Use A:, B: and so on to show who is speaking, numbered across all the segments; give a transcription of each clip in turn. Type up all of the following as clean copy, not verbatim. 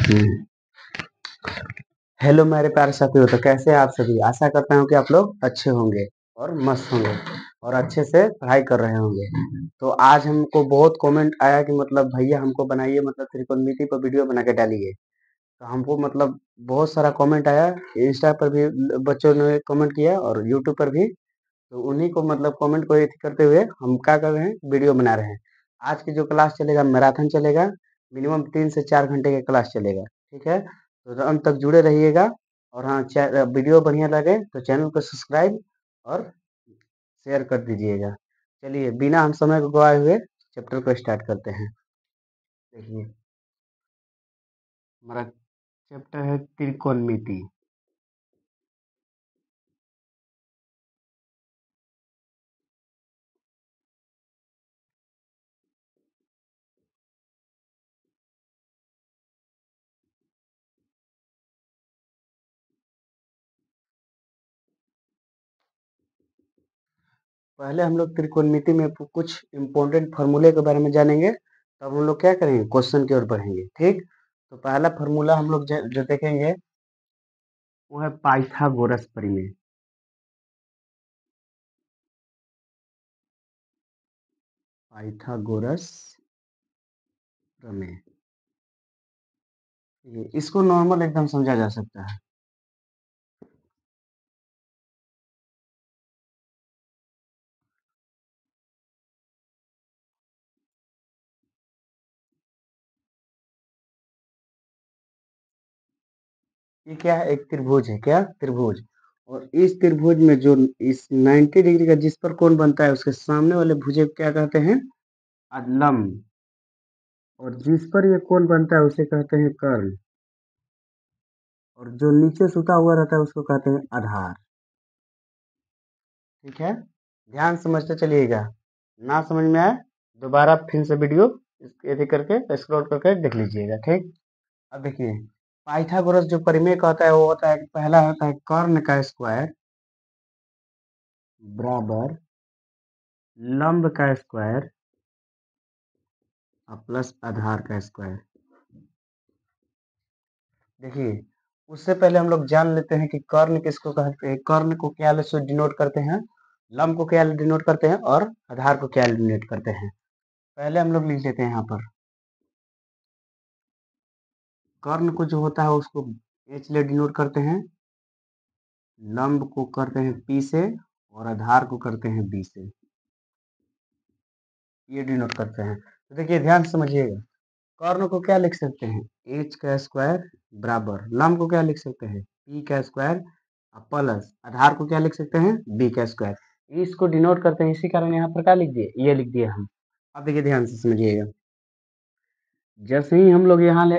A: हम्म। Hello मेरे प्यारे साथियों, तो कैसे हैं आप सभी। आशा करता हूँ कि आप लोग अच्छे होंगे और मस्त होंगे और अच्छे से पढ़ाई कर रहे होंगे। तो आज हमको बहुत कमेंट आया कि मतलब भैया हमको बनाइए, मतलब त्रिकोणमिति पर वीडियो बना के डालिए। तो हमको मतलब बहुत सारा कमेंट आया। इंस्टा पर भी बच्चों ने कमेंट किया और यूट्यूब पर भी। तो उन्हीं को मतलब कमेंट को एथी करते हुए हम क्या कर रहे हैं, वीडियो बना रहे हैं। आज की जो क्लास चलेगा, मैराथन चलेगा। मिनिमम 3 से 4 घंटे का क्लास चलेगा। ठीक है, तो अंत तक जुड़े रहिएगा। और हाँ, वीडियो बढ़िया लगे तो चैनल को सब्सक्राइब और शेयर कर दीजिएगा। चलिए बिना हम समय को गवाए हुए चैप्टर को स्टार्ट करते हैं। देखिए, हमारा चैप्टर है त्रिकोणमिति। पहले हम लोग त्रिकोणमिति में कुछ इम्पोर्टेंट फार्मूले के बारे में जानेंगे, तब हम लोग क्या करेंगे, क्वेश्चन की ओर बढ़ेंगे। ठीक, तो पहला फार्मूला हम लोग जो देखेंगे वो है पाइथागोरस प्रमेय। पाइथागोरस प्रमेय, इसको नॉर्मल एकदम समझा जा सकता है। ये क्या है, एक त्रिभुज है। क्या त्रिभुज, और इस त्रिभुज में जो इस 90 डिग्री का जिस पर कोण बनता है उसके सामने वाले भुजे को क्या कहते हैं, लंब। और जिस पर ये कोण बनता है उसे कहते हैं कर्ण। और जो नीचे सुता हुआ रहता है उसको कहते हैं आधार। ठीक है, ध्यान समझते चलिएगा। ना समझ में आए दोबारा फिर से वीडियो ऐसे करके स्क्रॉल करके देख लीजिएगा। ठीक, अब देखिए, पाइथागोरस जो प्रमेय कहता है वो होता है, पहला होता है कर्ण का स्क्वायर बराबर लंब का स्क्वायर और प्लस आधार का स्क्वायर। देखिए, उससे पहले हम लोग जान लेते हैं कि कर्ण किसको कहते हैं, कर्ण को क्या से डिनोट करते हैं, लंब को क्या डिनोट करते हैं और आधार को क्या डिनोट करते हैं। पहले हम लोग लिख लेते हैं यहाँ पर, कर्ण को जो होता है उसको एच ले डिनोट करते हैं, लंब को करते हैं पी से और आधार को करते हैं बी से। ये डिनोट करते हैं। तो देखिए ध्यान से समझिएगा, कर्ण को क्या लिख सकते हैं, एच का स्क्वायर बराबर लंब को क्या लिख सकते हैं, पी का स्क्वायर प्लस आधार को क्या लिख सकते हैं, बी का स्क्वायर। इसको डिनोट करते हैं, इसी कारण यहाँ पर क्या लिख दिए, ये लिख दिए हम। अब देखिए ध्यान से समझिएगा, जैसे ही हम लोग यहाँ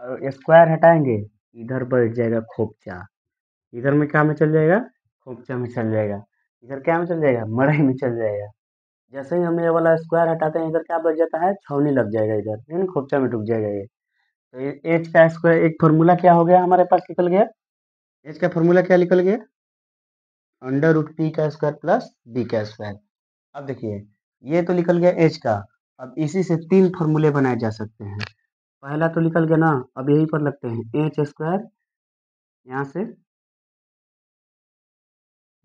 A: स्क्वायर हटाएंगे, इधर बैठ जाएगा खोपचा। इधर में क्या में चल जाएगा, खोपचा में चल जाएगा। इधर क्या में चल जाएगा, मड़ई में चल जाएगा। जैसे ही हम ये वाला स्क्वायर हटाते हैं, इधर क्या बच जाता है, छावनी लग जाएगा, इधर यानी खोपचा में डूब जाएगा ये। तो ये एच का स्क्वायर एक फॉर्मूला क्या हो गया हमारे पास निकल गया, एच का फॉर्मूला क्या निकल गया, अंडर रूट पी का स्क्वायर प्लस बी का स्क्वायर। अब देखिए, ये तो निकल गया एच का। अब इसी से 3 फॉर्मूले बनाए जा सकते हैं। पहला तो निकल गया ना, अब यहीं पर लगते हैं एच स्क्वायर। यहाँ से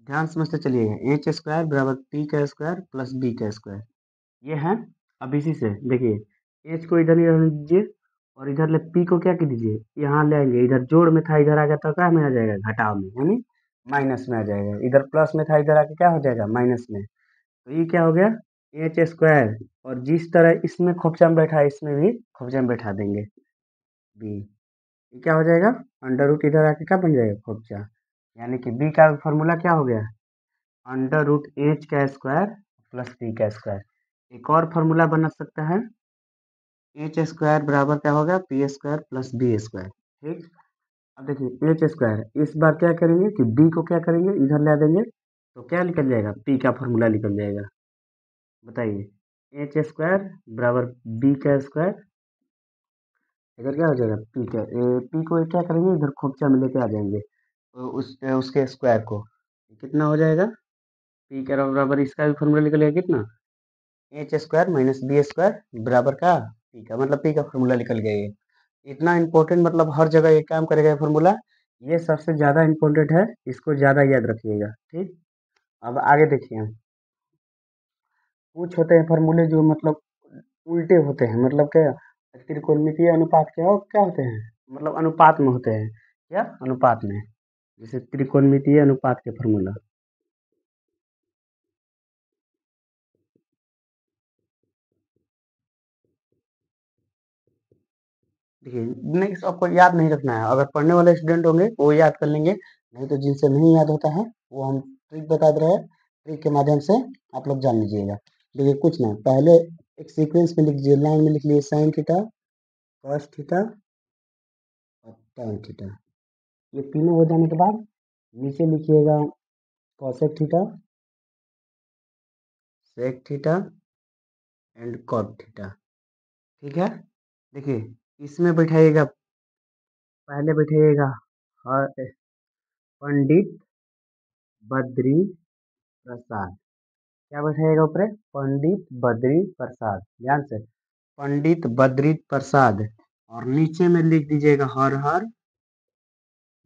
A: ध्यान समझते चलिएगा, एच स्क्वायर बराबर पी का स्क्वायर प्लस बी का स्क्वायर। ये है। अब इसी से देखिए, एच को इधर ही रहने दीजिए और इधर ले पी को क्या कर दीजिए, यहाँ ले आएंगे। इधर जोड़ में था, इधर आ गया तो क्या में आ जाएगा, घटाव में यानी माइनस में आ जाएगा। इधर प्लस में था, इधर आके क्या हो जाएगा, माइनस में। तो ये क्या हो गया, एच स्क्वायर। और जिस तरह इसमें खोपचा में बैठा है, इसमें भी खोपचा में बैठा देंगे बी। ये क्या हो जाएगा, अंडर रूट इधर आके क्या बन जाएगा, खोपचा। यानी कि बी का फॉर्मूला क्या हो गया, अंडर रूट एच का स्क्वायर प्लस बी का स्क्वायर। एक और फॉर्मूला बना सकता है, एच स्क्वायर बराबर क्या होगा, P square plus B square. ठीक, अब देखिए एच स्क्वायर, इस बार क्या करेंगे कि बी को क्या करेंगे, इधर ला देंगे तो क्या निकल जाएगा, पी का फॉर्मूला निकल जाएगा। बताइए, एच स्क्वायर बराबर बी का स्क्वायर, इधर क्या हो जाएगा, पी का पी को क्या करेंगे, इधर खोपचा में लेके आ जाएंगे। तो उसके स्क्वायर को कितना हो जाएगा, पी का बराबर इसका भी फॉर्मूला निकलेगा कितना, H square minus B square बराबर का पी का, मतलब पी का फॉर्मूला निकल गया ये। इतना इम्पोर्टेंट मतलब हर जगह ये काम करेगा ये फॉर्मूला। ये सबसे ज़्यादा इम्पोर्टेंट है, इसको ज़्यादा याद रखिएगा, ठीक। अब आगे देखिए, कुछ होते हैं फार्मूले जो मतलब उल्टे होते हैं, मतलब क्या, त्रिकोणमितीय अनुपात क्या क्या होते हैं, मतलब अनुपात में होते हैं, क्या अनुपात में, जैसे त्रिकोणमितीय अनुपात के फार्मूला। देखिए, नहीं आपको याद नहीं रखना है, अगर पढ़ने वाले स्टूडेंट होंगे वो याद कर लेंगे, नहीं तो जिनसे नहीं याद होता है वो हम ट्रिक बता दे रहे हैं, ट्रिक के माध्यम से आप लोग जान लीजिएगा। देखिए कुछ ना, पहले एक सीक्वेंस में लिख लीजिए, लाइन में लिख लीजिए साइन थीटा, कॉस थीटा और tan थीटा। ये तीनों हो जाने के बाद नीचे लिखिएगा cosec theta, sec theta and cot theta, ठीक है। देखिए इसमें बैठाइएगा, पहले बैठाइएगा पंडित बद्री प्रसाद। क्या बैठाइएगा ऊपर, पंडित बद्री प्रसाद, ध्यान से, पंडित बद्री प्रसाद, और नीचे में लिख दीजिएगा हर हर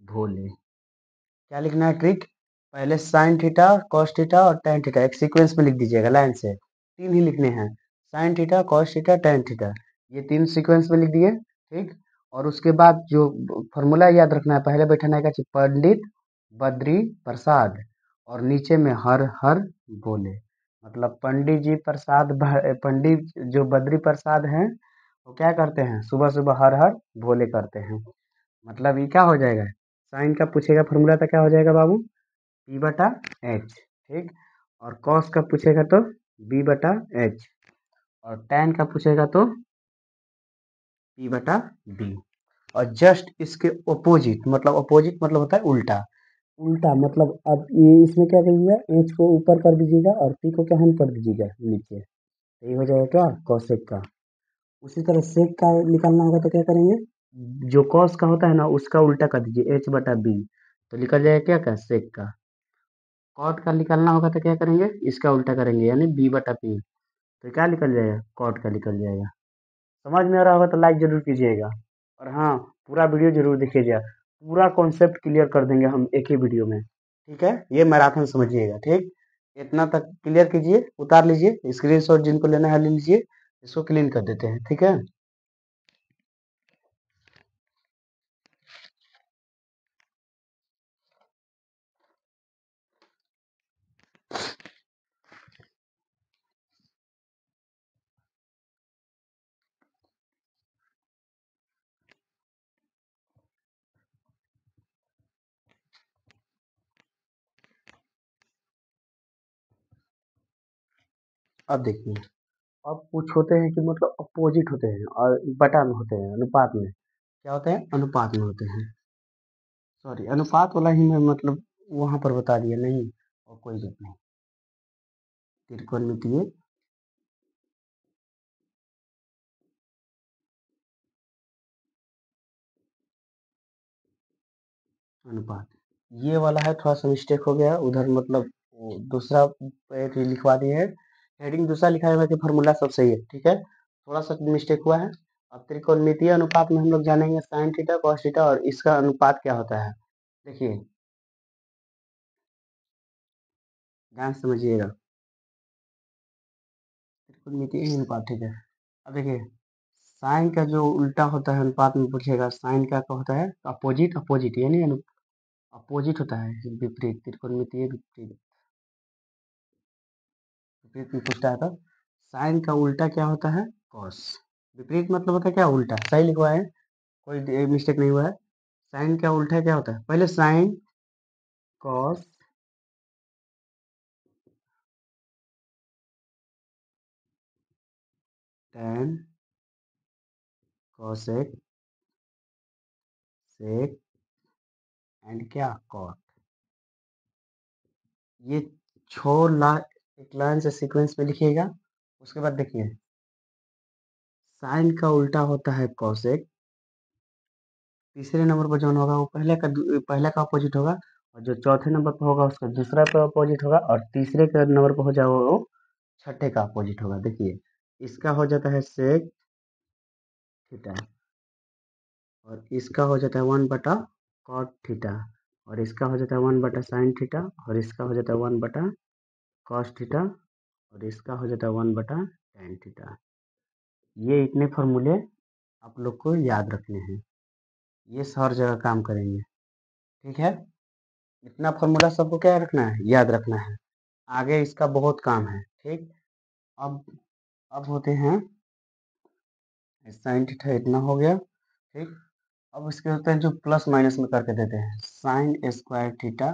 A: भोले। क्या लिखना है ट्रिक, पहले साइन थीटा कॉस थीटा और tan थीटा एक सीक्वेंस में लिख दीजिएगा लाइन से, तीन ही लिखने हैं, sign theta cos theta tan theta, ये तीन सीक्वेंस में लिख दिए, ठीक। और उसके बाद जो फॉर्मूला याद रखना है, पहले बैठाना है पंडित बद्री प्रसाद, और नीचे में हर हर भोले, मतलब पंडित जी प्रसाद पंडित जो बद्री प्रसाद हैं वो क्या करते हैं, सुबह सुबह हर हर भोले करते हैं। मतलब ये क्या हो जाएगा, साइन का पूछेगा फॉर्मूला तो क्या हो जाएगा बाबू, पी बटा एच, ठीक। और कॉस का पूछेगा तो बी बटा एच, और tan का पूछेगा तो पी बटा बी। और जस्ट इसके अपोजिट, मतलब अपोजिट मतलब होता है उल्टा, उल्टा मतलब अब ये इसमें क्या करिएगा, एच को ऊपर कर दीजिएगा और पी को क्या हम कर दीजिएगा नीचे, यही हो जाएगा क्या कॉसेक का। उसी तरह सेक का निकालना होगा तो क्या करेंगे, जो कॉस का होता है ना उसका उल्टा कर दीजिए एच बटा बी, तो निकल जाएगा क्या का सेक का। कॉट का निकालना होगा तो क्या करेंगे, इसका उल्टा करेंगे यानी बी बटा पी, तो क्या निकल जाएगा, कॉट का निकल जाएगा। समझ में आ रहा होगा तो लाइक जरूर कीजिएगा, और हाँ पूरा वीडियो जरूर देखिएगा, पूरा कॉन्सेप्ट क्लियर कर देंगे हम एक ही वीडियो में, ठीक है। ये मैराथन समझिएगा, ठीक। इतना तक क्लियर कीजिए, उतार लीजिए स्क्रीनशॉट, जिनको लेना है ले लीजिए, इसको क्लीन कर देते हैं, ठीक है। अब देखिए, अब कुछ होते हैं कि मतलब अपोजिट होते हैं और बटा में होते हैं, अनुपात में, क्या होते हैं अनुपात में होते हैं, सॉरी अनुपात वाला ही मैं मतलब वहां पर बता दिया, नहीं और कोई बात नहीं, त्रिकोणमितीय अनुपात, ये वाला है, थोड़ा सा मिस्टेक हो गया उधर, मतलब वो दूसरा एक लिखवा दिए है, हेडिंग दूसरा लिखा है, बाकी फॉर्मूला सब सही है, ठीक है, थोड़ा सा मिस्टेक हुआ है। अब त्रिकोणमितीय अनुपात में हम लोग जानेंगे साइन थीटा कॉस थीटा और इसका अनुपात क्या होता है। देखिए ध्यान से समझिएगा, त्रिकोणमितीय अनुपात, ठीक है। अब देखिए साइन का जो उल्टा होता है अनुपात में पूछेगा, साइन का होता है अपोजिट, अपोजिट यानी अपोजिट होता है, विपरीत, त्रिकोणमितीय विपरीत, विपरीत में पूछता है तो साइन का उल्टा क्या होता है, कॉस। विपरीत मतलब होता है क्या, उल्टा, सही लिखवा है, कोई मिस्टेक नहीं हुआ है। साइन का उल्टा क्या होता है, पहले sine cos tan cosec sec and क्या कॉट, ये छो ला एक लाइन से सीक्वेंस में लिखिएगा। उसके बाद देखिए साइन का उल्टा होता है कॉसेक, तीसरे नंबर पर जो होगा वो पहले का अपोजिट होगा, और जो चौथे नंबर पर होगा उसका दूसरा का अपोजिट होगा, और तीसरे के नंबर पर हो जाएगा वो छठे का अपोजिट होगा। देखिए इसका हो जाता है सेक थीटा, और इसका हो जाता है 1/cot थीटा, और इसका हो जाता है 1/sin थीटा, और इसका हो जाता है 1/cos थीटा, और इसका हो जाता है 1/tan थीटा। ये इतने फार्मूले आप लोग को याद रखने हैं, ये हर जगह काम करेंगे, ठीक है। इतना फार्मूला सबको क्या रखना है, याद रखना है, आगे इसका बहुत काम है, ठीक। अब होते हैं साइन थीटा, इतना हो गया, ठीक। अब इसके होते हैं जो प्लस माइनस में करके देते हैं, sine square theta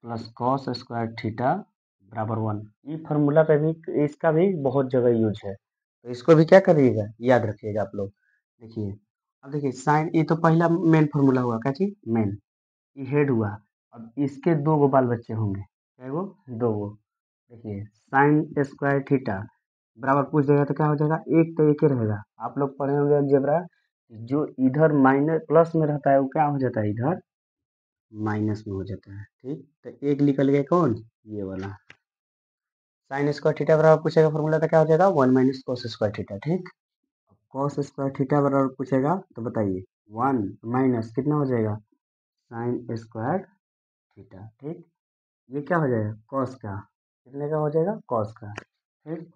A: plus cos square theta बराबर 1। ये फार्मूला पे भी, इसका भी बहुत जगह यूज है, तो इसको भी क्या करिएगा, याद रखिएगा आप लोग। देखिए, अब देखिए साइन, ये तो पहला मेन फार्मूला हुआ, क्या चीज, मेन, ये हेड हुआ। अब इसके दो गो बाल बच्चे होंगे, क्या वो, दो गो। देखिए साइन स्क्वायर थीटा बराबर पूछ देगा तो क्या हो जाएगा, एक तो एक ही रहेगा। आप लोग पढ़े होंगे अलजेब्रा, जो इधर माइनस प्लस में रहता है वो क्या हो जाता है, इधर माइनस में हो जाता है, ठीक। तो एक निकल गया कौन, ये वाला। साइन स्क्वायर थीटा बराबर पूछेगा फॉर्मूला तो क्या हो जाएगा, 1 माइनस कॉस स्क्वायर थीटा, ठीक। कॉस स्क्वायर थीटा बराबर पूछेगा तो बताइए, 1 माइनस कितना हो जाएगा, साइन स्क्वायर थीटा, ठीक। ये क्या हो जाएगा, कॉस का, कितने का हो जाएगा, कॉस का, ठीक।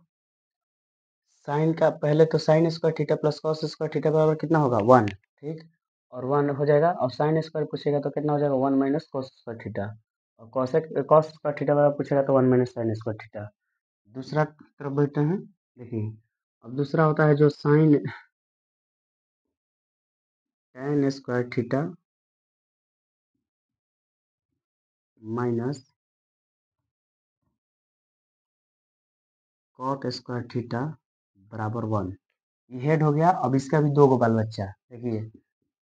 A: साइन का पहले तो sine square theta plus cos square theta बराबर कितना होगा, 1, ठीक। और 1 हो जाएगा, और साइन स्क्वायर पूछेगा तो कितना हो जाएगा, 1 माइनस कॉस स्क्वायर थीटा, और कॉस स्क्वायर थीटा बराबर पूछेगा तो 1 माइनस साइन स्क्वायर थीटा। दूसरा तरफ बैठते हैं, देखिए। अब दूसरा होता है जो sine tan square theta minus cot square theta बराबर 1। ये हेड हो गया। अब इसका भी दो गो बाल बच्चा, देखिए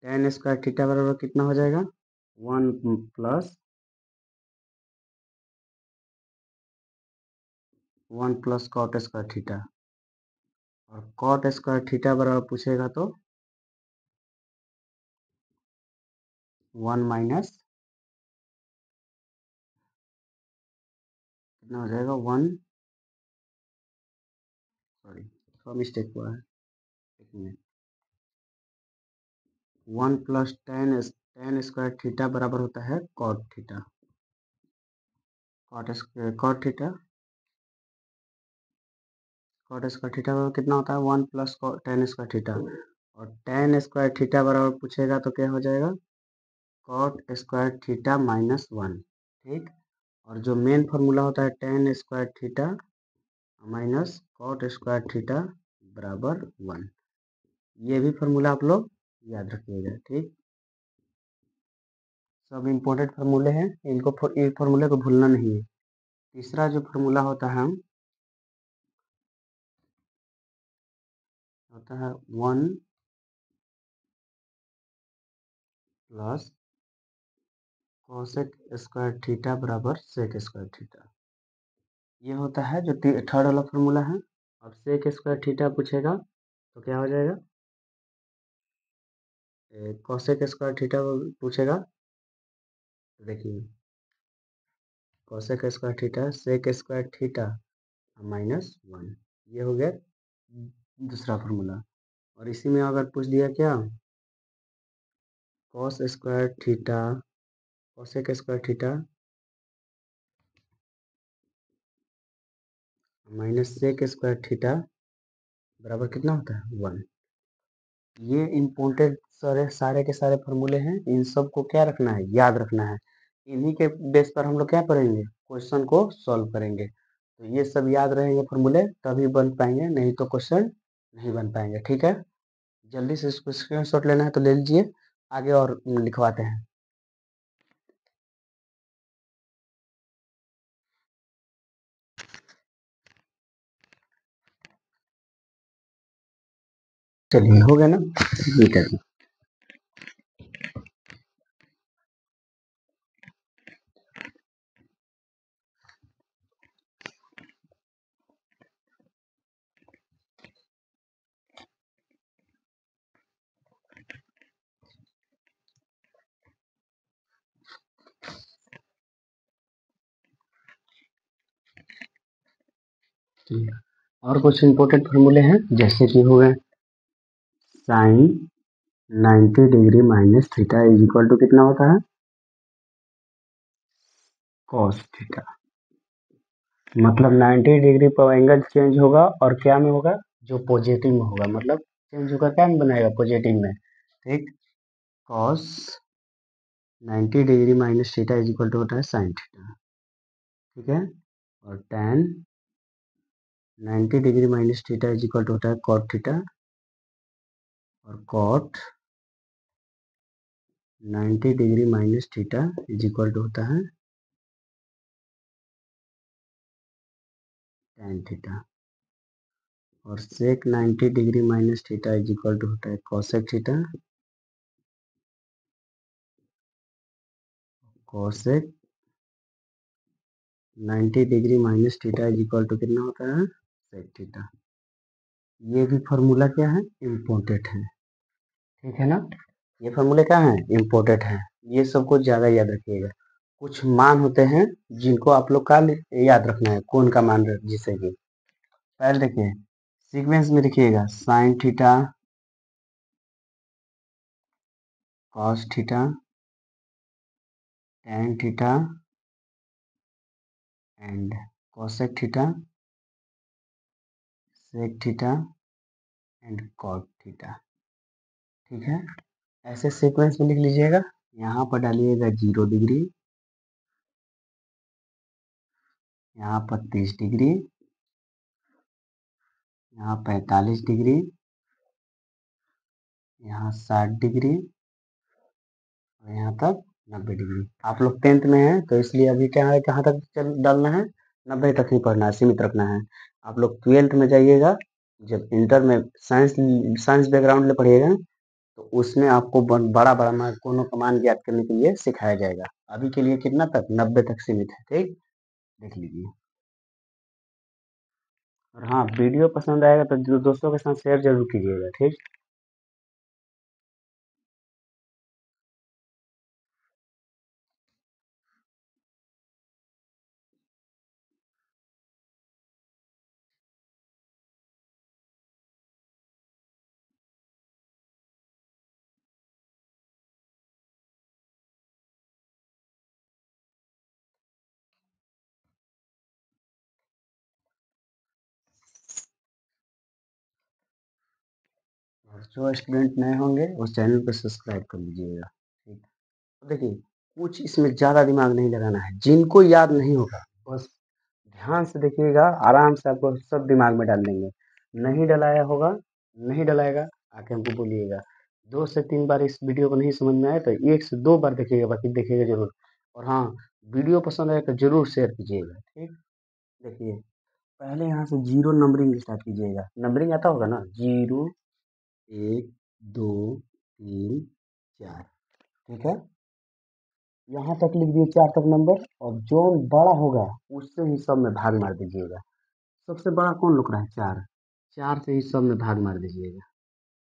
A: tan स्क्वायर थीटा बराबर कितना हो जाएगा, 1 plus 1 plus cot square theta, और कॉट स्क्वायर थीटा बराबर पूछेगा तो 1 माइनस, कितना हो जाएगा, 1, सॉरी थोड़ा मिस्टेक हुआ है, एक minute, 1 plus tan square theta बराबर होता है cot theta, cot theta, cot square theta बराबर कितना होता है, 1 प्लस tan स्क्वायर थीटा, और tan स्क्वायर थीटा बराबर पूछेगा तो क्या हो जाएगा, कॉट स्क्वायर थीटा माइनस 1, ठीक। और जो मेन फार्मूला होता है tan square theta minus cot square theta बराबर 1। ये भी फार्मूला आप लोग याद रखिएगा, ठीक। सब इम्पोर्टेंट फार्मूले हैं, इनको ये फार्मूले को भूलना नहीं है। तीसरा जो फार्मूला होता है 1 प्लस कोसेक स्क्वायर थीटा बराबर सेक स्क्वायर थीटा। ये होता है जो थर्ड वाला फार्मूला है। अब सेक स्क्वायर थीटा पूछेगा तो क्या हो जाएगा, कोसेक स्क्वायर थीटा पूछेगा तो देखिए cosec square theta sec square theta minus 1, ये हो गया दूसरा फार्मूला। और इसी में अगर पूछ दिया क्या, cos square theta cosec square theta minus sec square theta बराबर कितना होता है, 1। ये इम्पोर्टेंट सारे के सारे फार्मूले हैं, इन सब को क्या रखना है, याद रखना है। इन्हीं के बेस पर हम लोग क्या करेंगे, क्वेश्चन को सॉल्व करेंगे। तो ये सब याद रहेंगे फार्मूले, तभी बन पाएंगे, नहीं तो क्वेश्चन नहीं बन पाएंगे, ठीक है। जल्दी से इसको स्क्रीनशॉट लेना है तो ले लीजिए, आगे और लिखवाते हैं। चलिए हो गया ना मीटर। और कुछ इम्पोर्टेंट फार्मूले हैं जैसे कि हो गए sine 90 degree minus theta is equal to कितना होता है कॉस थीटा। मतलब 90 डिग्री पर एंगल चेंज होगा और क्या में होगा जो पॉजिटिव में होगा, मतलब चेंज होकर क्या में बनाएगा पॉजिटिव में। ठीक, cos 90 degree minus theta is equal to होता है साइन थीटा। ठीक है, और tan 90 degree minus theta is equal to होता है कॉट थीटा, और cot 90 degree minus theta is equal to होता है tan थीटा, और sec 90 degree minus theta is equal to होता है cosec theta, cosec 90 degree minus theta is equal to कितना होता है सेक थीटा। ये भी फार्मूला क्या है इम्पोर्टेंट है, ठीक है ना। ये फार्मूले क्या है इम्पोर्टेंट है, ये सबको ज़्यादा याद रखिएगा। कुछ मान होते हैं जिनको आप लोग का याद रखना है, कौन का मान जिसे कि पहले देखिए सीक्वेंस में देखिएगा sine theta, cos theta, tan theta and cosec theta, sec theta and cot theta. ठीक है, ऐसे सीक्वेंस में लिख लीजिएगा। यहाँ पर डालिएगा 0 डिग्री, यहाँ पर 30 डिग्री, यहाँ 45 डिग्री, यहाँ 60 डिग्री, और यहाँ तक 90 डिग्री। आप लोग 10th में हैं तो इसलिए अभी क्या है कहाँ तक डालना है 90 तक ही पढ़ना है, सीमित रखना है। आप लोग 12th में जाइएगा, जब इंटर में साइंस साइंस बैकग्राउंड में पढ़िएगा तो उसमें आपको बड़ा बड़ा मान कोनों का मान ज्ञात करने के लिए सिखाया जाएगा। अभी के लिए कितना तक 90 तक सीमित है। ठीक, देख लीजिए। और हाँ, वीडियो पसंद आएगा तो दोस्तों के साथ शेयर जरूर कीजिएगा। ठीक, और जो स्टूडेंट नए होंगे उस चैनल पर सब्सक्राइब कर लीजिएगा। ठीक, तो देखिए कुछ इसमें ज़्यादा दिमाग नहीं लगाना है, जिनको याद नहीं होगा बस ध्यान से देखिएगा, आराम से आपको सब दिमाग में डाल देंगे। नहीं डलाया होगा, नहीं डलाएगा, आके हमको बोलिएगा। 2 से 3 बार इस वीडियो को नहीं समझ में आया तो 1 से 2 बार देखिएगा, बाकी देखिएगा जरूर। और हाँ, वीडियो पसंद आए तो जरूर शेयर कीजिएगा। ठीक, देखिए पहले यहाँ से 0 नंबरिंग स्टार्ट कीजिएगा। नंबरिंग आता होगा ना, 0 1 2 3 4। ठीक है, यहाँ तक लिख दिए 4 तक नंबर, और जो बड़ा होगा उससे ही सब में भाग मार दीजिएगा। सबसे बड़ा कौन लुक रहा है 4, 4 से ही सब में भाग मार दीजिएगा।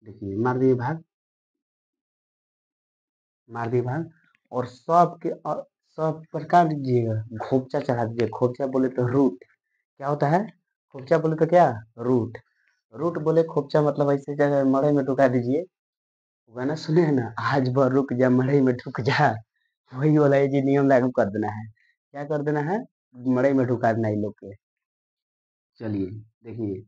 A: देखिए मार दिए भाग, मार दिए भाग, और सब के सब पर काट दीजिएगा, खोपचा चढ़ा दीजिए। खोपचा बोले तो रूट क्या होता है, खोपचा बोले तो क्या रूट, रूट बोले खोपचा मतलब ऐसे जगह मड़ई में ढुका दीजिए। गाना सुने हैं ना, आज भर रुक जा मड़ई में ढुक जा, वही वाला ये जी नियम लागू कर देना है। क्या कर देना है, मड़ई में ढुका देना इन लोग के। चलिए देखिए,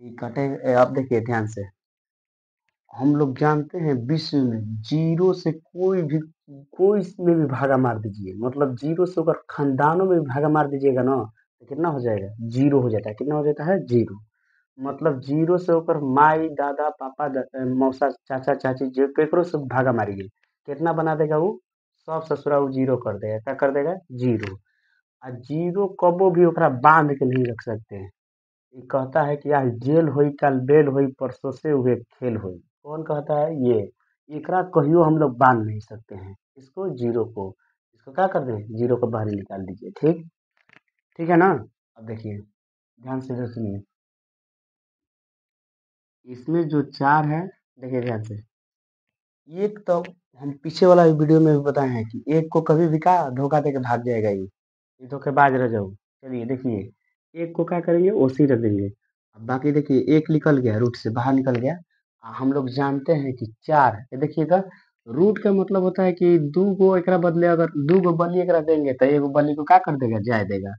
A: ये कटे आप देखिए ध्यान से। हम लोग जानते हैं विश्व में जीरो से कोई में भी भागा मार दीजिए, मतलब जीरो से अगर खानदानों में भी भागा मार दीजिएगा ना तो कितना हो जाएगा, जीरो हो जाता है। कितना हो जाता है, जीरो। मतलब जीरो से होकर माई दादा पापा मौसा चाचा चाची जो केकरो से भागा मारिए, कितना बना देगा वो, सब ससुरा वो जीरो कर देगा। क्या कर देगा, जीरो। आ जीरो कबो भी ओकरा बांध के नहीं रख सकते हैं। ये कहता है कि आज जेल होई कल बेल होई परसों से हुए खेल होई। कौन कहता है ये, एकरा कहियो हम लोग बांध नहीं सकते हैं इसको, जीरो को। इसको क्या कर दें, जीरो को बाहर निकाल दीजिए। ठीक, ठीक है ना। अब देखिए ध्यान से इधर सुनिए, इसमें जो 4 है, देखिए ध्यान से। एक तो हम पीछे वाला वीडियो में भी बताए हैं कि एक को कभी भी का धोखा देके भाग जाएगा ये धोखेबाज रह जाओ। चलिए देखिए, एक को क्या करेंगे ओसी रख देंगे, अब बाकी देखिए एक निकल गया रूट से बाहर निकल गया। हम लोग जानते हैं कि चार, ये देखिएगा रूट का मतलब होता है कि दू गो एकरा बदले अगर दू गो बली एकरा देंगे तो एगो बली को क्या कर देगा, जाय देगा।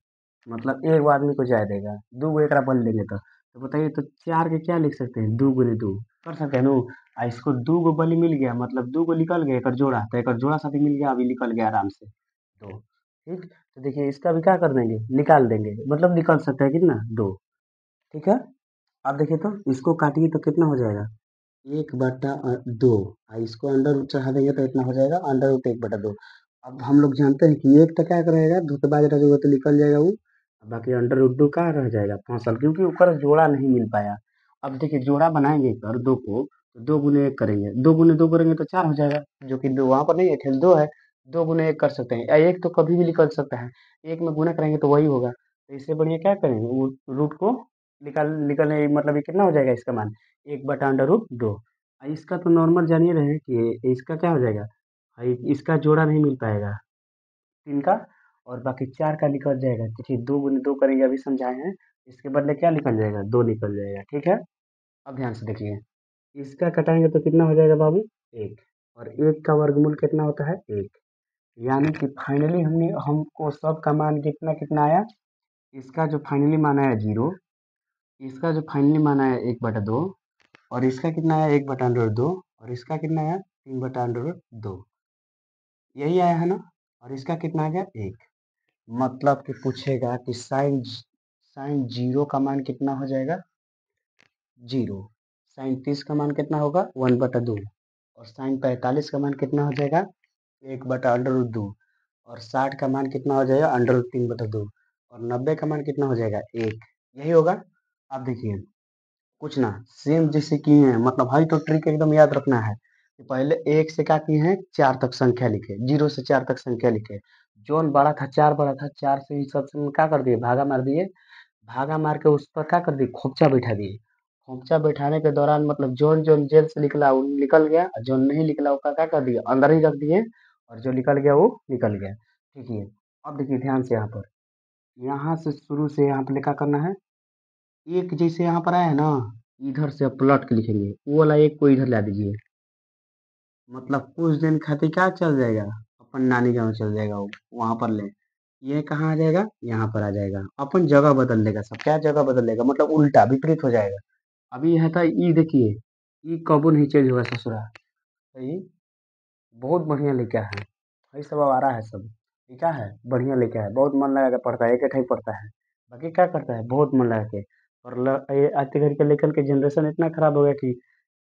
A: मतलब एक गो आदमी को जाय देगा, दू गो एकरा बल देंगे तो बताइए तो चार के क्या लिख सकते हैं, दू गुने दू कर सकते हैं नु। इसको दू गो बली मिल गया मतलब दू गो निकल गया एक जोड़ा, तो एक जोड़ा साथी मिल गया, अभी निकल गया आराम से दो। ठीक, तो देखिए इसका भी क्या कर देंगे, निकाल देंगे, मतलब निकल सकता है कितना, दो। ठीक है, अब देखिए तो इसको काटिए तो कितना हो जाएगा, एक बटा दो। इसको अंडर रूट चढ़ा देंगे तो इतना हो जाएगा अंडर रूट एक बटा दो। अब हम लोग जानते हैं कि एक तो क्या रहेगा, धोखेबाज रहेगा तो निकल जाएगा वो। बाकी अंडर रूट दो कहाँ रह जाएगा, फंसल, क्योंकि ऊपर जोड़ा नहीं मिल पाया। अब देखिए जोड़ा बनाएंगे सर दो को, तो दो गुने एक करेंगे, दो गुने दो करेंगे तो चार हो जाएगा, जो कि दो वहां पर नहीं है, खेल दो है। दो गुने एक कर सकते हैं, या एक तो कभी भी निकल सकता है, एक में गुना करेंगे तो वही होगा। तो इससे बढ़िया क्या करेंगे, वो रूट को निकलने मतलब ये कितना हो जाएगा इसका मान, एक बटा अंडर रूट दो। इसका तो नॉर्मल जान ही रहे हैं कि इसका क्या हो जाएगा, इसका जोड़ा नहीं मिल पाएगा, तीन का, और बाकी चार का निकल जाएगा। देखिए दो गुने दो करेंगे, अभी समझाए हैं, इसके बदले क्या निकल जाएगा, दो निकल जाएगा। ठीक है, अब ध्यान से देखिए, इसका कटाएंगे तो कितना हो जाएगा बाबू, एक, और एक का वर्गमूल कितना होता है, एक। यानी कि फाइनली हमने हमको सब का मान कितना कितना आया, इसका जो फाइनली मान आया जीरो, इसका जो फाइनली मान आया एक बटा दो, और इसका कितना आया, एक बटा अंडर दो, और इसका कितना आया, तीन बटा अंडर दो, यही आया है ना। और इसका कितना आ गया, एक। मतलब कि पूछेगा कि साइन साइन जीरो का मान कितना हो जाएगा, जीरो। साइन 30 का मान कितना होगा, वन बटा दो। और साइन 45 का मान कितना हो जाएगा, एक बटा अंडर रूट दो। और 60 का मान कितना हो जाएगा, अंडर रूट तीन बटा दो। और 90 का मान कितना हो जाएगा, एक। यही होगा। अब देखिए कुछ ना, सेम जैसे किए हैं, मतलब हई तो ट्रिक एकदम याद रखना है कि पहले एक से क्या किए हैं, चार तक संख्या लिखे, जीरो से चार तक संख्या लिखे। जोन बड़ा था, चार बड़ा था, चार से ही सबसे क्या कर दिए, भागा मार दिए। भागा मार के उस पर क्या कर दिए, खोपचा बैठा दिए। खोपचा बैठाने के दौरान मतलब जोन जोन जेल से निकला वो निकल गया, और जो नहीं निकला उसका क्या कर दिया, अंदर ही रख दिए। और जो निकल गया वो निकल गया। ठीक है, अब देखिए ध्यान से यहाँ पर, यहाँ से शुरू से यहाँ पे क्या करना है, एक जैसे यहाँ पर आया है ना, इधर से अब पलट के लिखेंगे, वो वाला एक को इधर ला दीजिए। मतलब कुछ दिन खातिर क्या चल जाएगा, अपन नानी गाँव चल जाएगा वो, वहां पर ले, ये कहाँ आ जाएगा, यहाँ पर आ जाएगा। अपन जगह बदल देगा, सब क्या जगह बदल देगा, मतलब उल्टा विपरीत हो जाएगा। अभी यह था ई, देखिए ई कबो नहीं चेंज होगा ससुरा। सही, बहुत बढ़िया लेके है भाई, सब अब आ रहा है सब। ये क्या है, बढ़िया लेके है, बहुत मन लगा के पढ़ता है, एक एक ही पढ़ता है। बाकी क्या करता है, बहुत मन लगा के। और ये आज के घर के लेकर के जनरेशन इतना खराब हो गया कि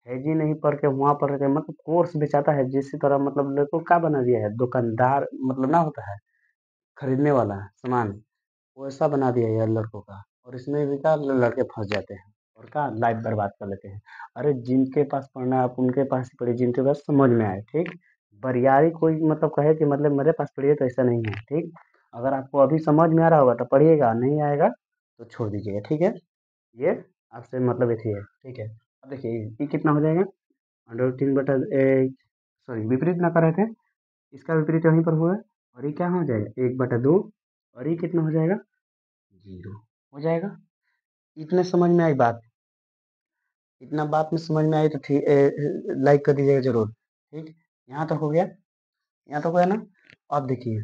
A: है जी नहीं पढ़ के वहाँ पढ़ के, मतलब कोर्स बेचाता है जिस तरह, मतलब लोग को क्या बना दिया है, दुकानदार मतलब ना होता है, खरीदने वाला सामान, वैसा बना दिया है यार लड़कों का। और इसमें भी क्या लड़के फंस जाते हैं, और क्या लाइफ बर्बाद कर लेते हैं। अरे जिनके पास पढ़ना है आप उनके पास ही पढ़िए, जिनके पास समझ में आए। ठीक, बरियारी कोई मतलब कहे कि मतलब मेरे पास पढ़िए, तो ऐसा नहीं है। ठीक, अगर आपको अभी समझ में आ रहा होगा तो पढ़िएगा, नहीं आएगा तो छोड़ दीजिएगा। ठीक है, ये आपसे मतलब एक ही है। ठीक है, अब देखिए ये कितना हो जाएगा, अंडर तीन बटा, सॉरी विपरीत ना कर रहे थे, इसका विपरीत वहीं पर हुआ है। और ये क्या हो जाएगा, एक बटा दो, और ये कितना हो जाएगा, जीरो हो जाएगा। इतने समझ में आई बात, इतना बात में समझ में आई तो ठीक, लाइक कर दीजिएगा जरूर। ठीक, यहाँ तक हो गया, यहाँ तक हो गया ना। अब देखिए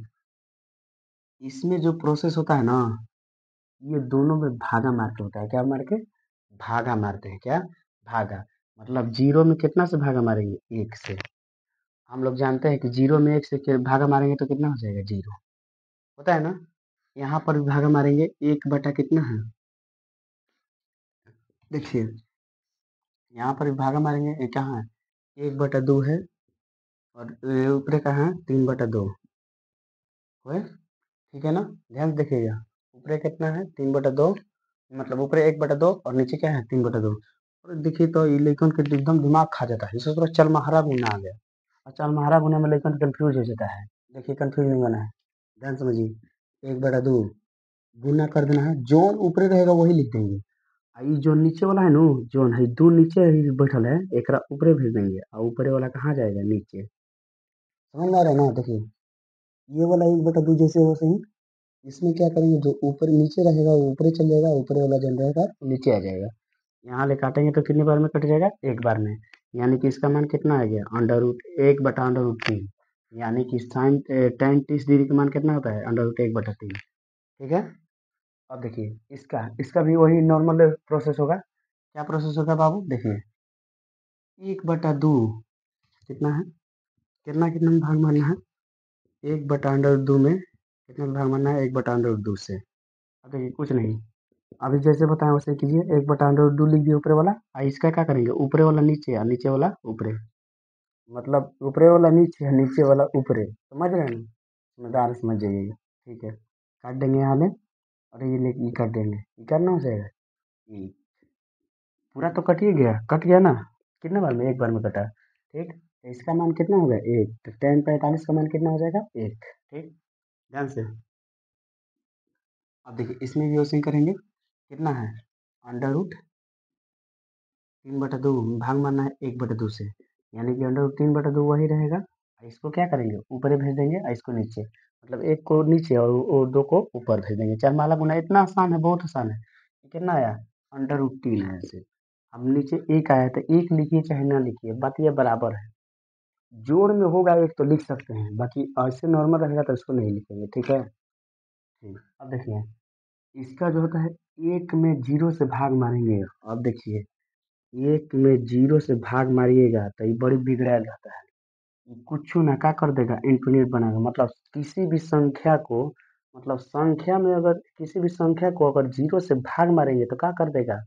A: इसमें जो प्रोसेस होता है ना, ये दोनों में भागा मार के होता है, क्या मार के, भागा मारते हैं, क्या, भागा। मतलब जीरो में कितना से भागा मारेंगे, एक से। हम लोग जानते हैं कि जीरो में एक से भागा मारेंगे तो कितना हो जाएगा, जीरो होता है ना। यहाँ पर भी भागा मारेंगे, एक बटा कितना है, देखिए यहाँ पर भी भागा मारेंगे, ये कहाँ है, एक बटा दो है। और ऊपर कहाँ है, तीन बटा दो है। ठीक है ना, ध्यान से देखिएगा, ऊपर कितना है, तीन बटा दो, मतलब ऊपर एक बटा दो और नीचे क्या है, तीन बटा दो। और देखिए तो ये लेकिन के एकदम दिमाग खा जाता है, इससे थोड़ा चल महारा गुना आ गया। और चल महारा गुना में लेकिन कंफ्यूज हो जाता है। देखिए कंफ्यूज नहीं बना है, ध्यान समझिए, एक बटा दो गुना कर देना है, जोन ऊपर रहेगा वही लिख देंगे। आ ई जो नीचे वाला है नो, जोन है दो नीचे ही बैठल है, एक ऊपरे भेज देंगे, और ऊपरे वाला कहाँ जाएगा, नीचे। समझ में आ रहा है ना, देखिए ये वाला एक बटा दो जैसे हो सही, इसमें क्या करेंगे, जो ऊपर नीचे रहेगा वो ऊपर ही चल जाएगा, ऊपर वाला जन रहेगा नीचे आ जाएगा। यहाँ ले काटेंगे तो कितनी बार में कट जाएगा, एक बार में। यानी कि इसका मान कितना आ गया, अंडर रूट 1/√3। यानी कि साइन टेन 30 डिग्री का मान कितना होता है, अंडर रूट 1/3। ठीक है। अब देखिए इसका इसका भी वही नॉर्मल प्रोसेस होगा। क्या प्रोसेस होगा बाबू, देखिए 1/2 कितना है, कितना कितना में भाग मारना है, 1/√2 में कितना में भाग मारना है, 1/√2 से। अब देखिए कुछ नहीं, अभी जैसे बताया वैसे कीजिए, 1/√2 लिख दिए ऊपरे वाला, और इसका क्या करेंगे, ऊपरे वाला नीचे या नीचे वाला ऊपरे, मतलब ऊपरे वाला नीचे या नीचे वाला ऊपरे, समझ रहे हैं ना, समझदार समझ जाइएगा। ठीक है, काट देंगे यहाँ ले, और ये ले ये काट देंगे, ये करना हो जाएगा, ये पूरा तो कट ही गया, कट गया ना, कितने बार में, एक बार में कटा। ठीक, तो इसका मान कितना हो गया, एक, तो tan45 का मान कितना हो जाएगा, एक। ठीक, ध्यान से। अब देखिए इसमें भी वैसे करेंगे, कितना है, अंडर रूट 3/2 भाग मारना है 1/2 से। यानी कि अंडर रूट 3/2 वही रहेगा, और इसको क्या करेंगे, ऊपर ही भेज देंगे, और इसको नीचे, मतलब एक को नीचे और दो को ऊपर भेज देंगे, चार माला गुना, इतना आसान है, बहुत आसान है। ये कितना आया, अंडर रूट 3 है ऐसे। अब नीचे एक आया तो एक लिखिए चाहे ना लिखिए, बात ये बराबर है। जोड़ में होगा एक तो लिख सकते हैं, बाकी ऐसे नॉर्मल रहेगा तो इसको नहीं लिखेंगे। ठीक है। ठीक, अब देखिए इसका जो होता है, एक में जीरो से भाग मारेंगे। अब देखिए एक में जीरो से भाग मारिएगा तो ये बड़ी बिगड़ैल रहता है, कुछ ना क्या कर देगा, इन्फिनिट बनाएगा। मतलब किसी भी संख्या को, मतलब संख्या में अगर किसी भी संख्या को अगर जीरो से भाग मारेंगे तो क्या कर देगा,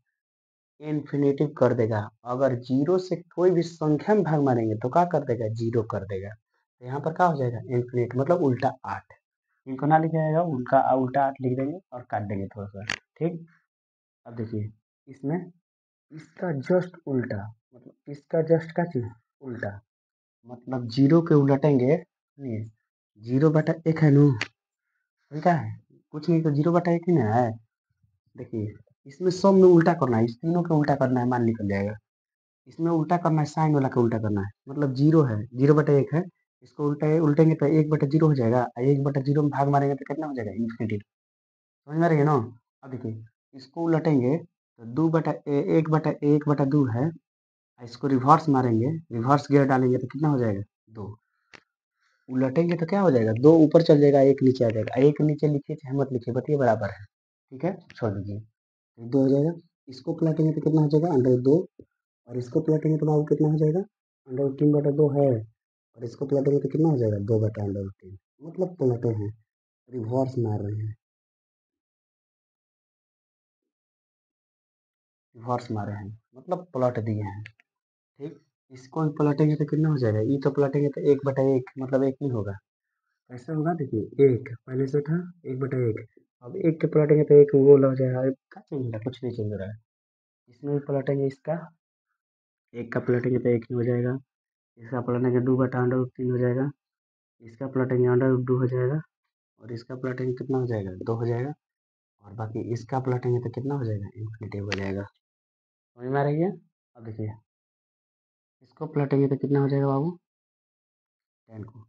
A: इन्फिनेटिव कर देगा। अगर जीरो से कोई भी संख्या में भाग मारेंगे तो क्या कर देगा, जीरो कर देगा। तो यहाँ पर क्या हो जाएगा, इन्फिनिट मतलब उल्टा 8। इनको ना लिखा जाएगा, उनका उल्टा 8 लिख देंगे और काट देंगे थोड़ा सा। ठीक, अब देखिए इसमें इसका जस्ट उल्टा, मतलब इसका जस्ट का चीज उल्टा, मतलब जीरो के उलटेंगे, नहीं, 0/1 है नू, क्या है, कुछ नहीं तो 0/1 ही ना है। देखिए इसमें सब में उल्टा करना है, इस तीनों के उल्टा करना है, मान निकल जाएगा। इसमें उल्टा करना है, साइन वाला का उल्टा करना है, मतलब जीरो है, 0/1 है, इसको उल्टेंगे तो 1/0 हो जाएगा, 1/0 में भाग मारेंगे तो कितना हो जाएगा, इन्फिनिटी। समझ में आ रही है ना। अब देखिए इसको उलटेंगे तो 1/2 है, इसको रिवर्स मारेंगे, रिवर्स गियर डालेंगे तो कितना हो जाएगा, 2। उलटेंगे तो क्या हो जाएगा, 2 ऊपर चल जाएगा, एक नीचे आ जाएगा, एक नीचे लिखिए चाहे मत लिखिए, बतिए बराबर है। ठीक है, छोड़ दीजिए, 2 हो जाएगा। इसको पलटेंगे तो कितना हो जाएगा, अंडर 2, और इसको पलटेंगे तो बाबू कितना हो जाएगा, अंडर 3/2 है, और इसको पलटेंगे तो कितना हो जाएगा, 2/√3। मतलब पलटे हैं, रिवर्स मार रहे हैं, रिवर्स मारे हैं, मतलब पलट दिए हैं। ठीक, इसको भी पलटेंगे तो कितना हो जाएगा, ये तो पलटेंगे तो 1/1, मतलब एक ही होगा। कैसे होगा, देखिए एक पहले से था, 1/1, अब एक के पलटेंगे तो एक वो लग जाएगा, क्या चेंज हो रहा है, कुछ नहीं चेंज हो रहा है। इसमें भी पलटेंगे, इसका एक का पलटेंगे तो एक ही हो जाएगा, इसका पलटेंगे 2/√3 हो जाएगा, इसका पलटेंगे अंडर रूट 2 हो जाएगा, और इसका पलटेंगे कितना हो जाएगा, 2 हो जाएगा, और बाकी इसका पलटेंगे तो कितना हो जाएगा, इन्फिनिटी हो जाएगा। समझ में आ रही है। अब देखिए इसको पलटेंगे तो कितना हो जाएगा बाबू, 10 को,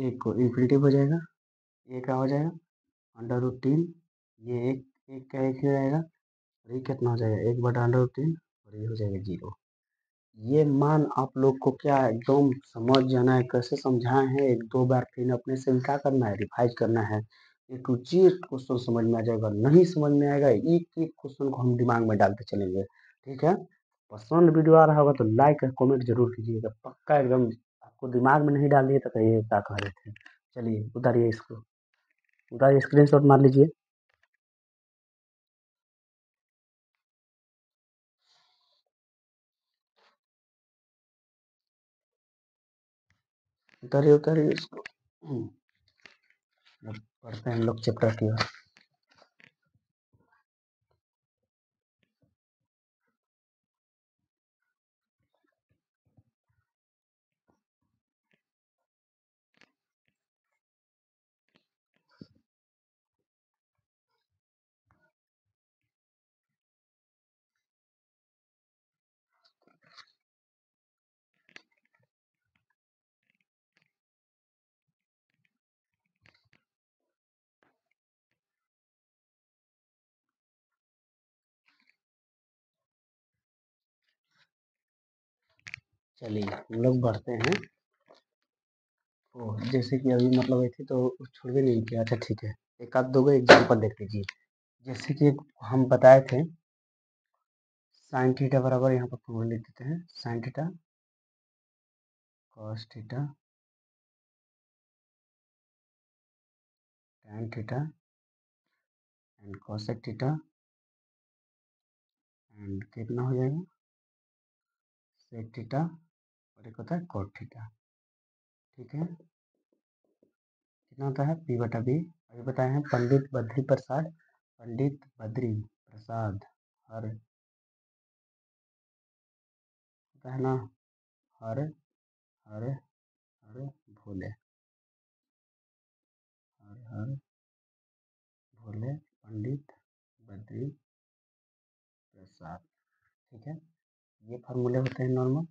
A: एक को इन्फिनिटी हो जाएगा, ये क्या हो जाएगा, अंडर रूट 3, ये एक का एक ही रहेगा, और ये कितना हो जाएगा, 1/√3, और ये हो जाएगा 0। ये मान आप लोग को क्या एकदम समझ जाना है, कैसे समझाए हैं, एक दो बार फिर अपने से क्या करना है, रिवाइज करना है। ए टू जेड क्वेश्चन समझ में आ जाएगा, नहीं समझ में आएगा, एक एक क्वेश्चन को हम दिमाग में डालते चलेंगे। ठीक है, पसंद वीडियो आ रहा होगा तो लाइक और कमेंट जरूर कीजिएगा, पक्का एकदम। आपको दिमाग में नहीं डालनी है तो कहिए क्या कह रहे थे। चलिए उतारिए इसको, उतारिए, स्क्रीनशॉट मार लीजिए, उतारिए उतारिए इसको। अब पढ़ते हैं हम लोग चैप्टर की ओर। चलिए हम लोग बढ़ते हैं। ओह जैसे कि अभी मतलब ऐसे तो छोड़ भी नहीं किया। अच्छा ठीक है, एक आध दो एग्जाम्पल देख लीजिए। जैसे कि हम बताए थे साइन थीटा बराबर, यहाँ पर फॉर्मूला लिख देते हैं, sign theta cos theta tan theta and cosec theta and कितना हो जाएगा सेक थीटा, और एक होता है कॉट थीटा। ठीक है, कितना होता है पी बटा बी। अभी बताए हैं पंडित बद्री प्रसाद हर, होता है ना, हर हर हर भोले, हर हर भोले पंडित बद्री प्रसाद। ठीक है, ये फार्मूले होते हैं नॉर्मल,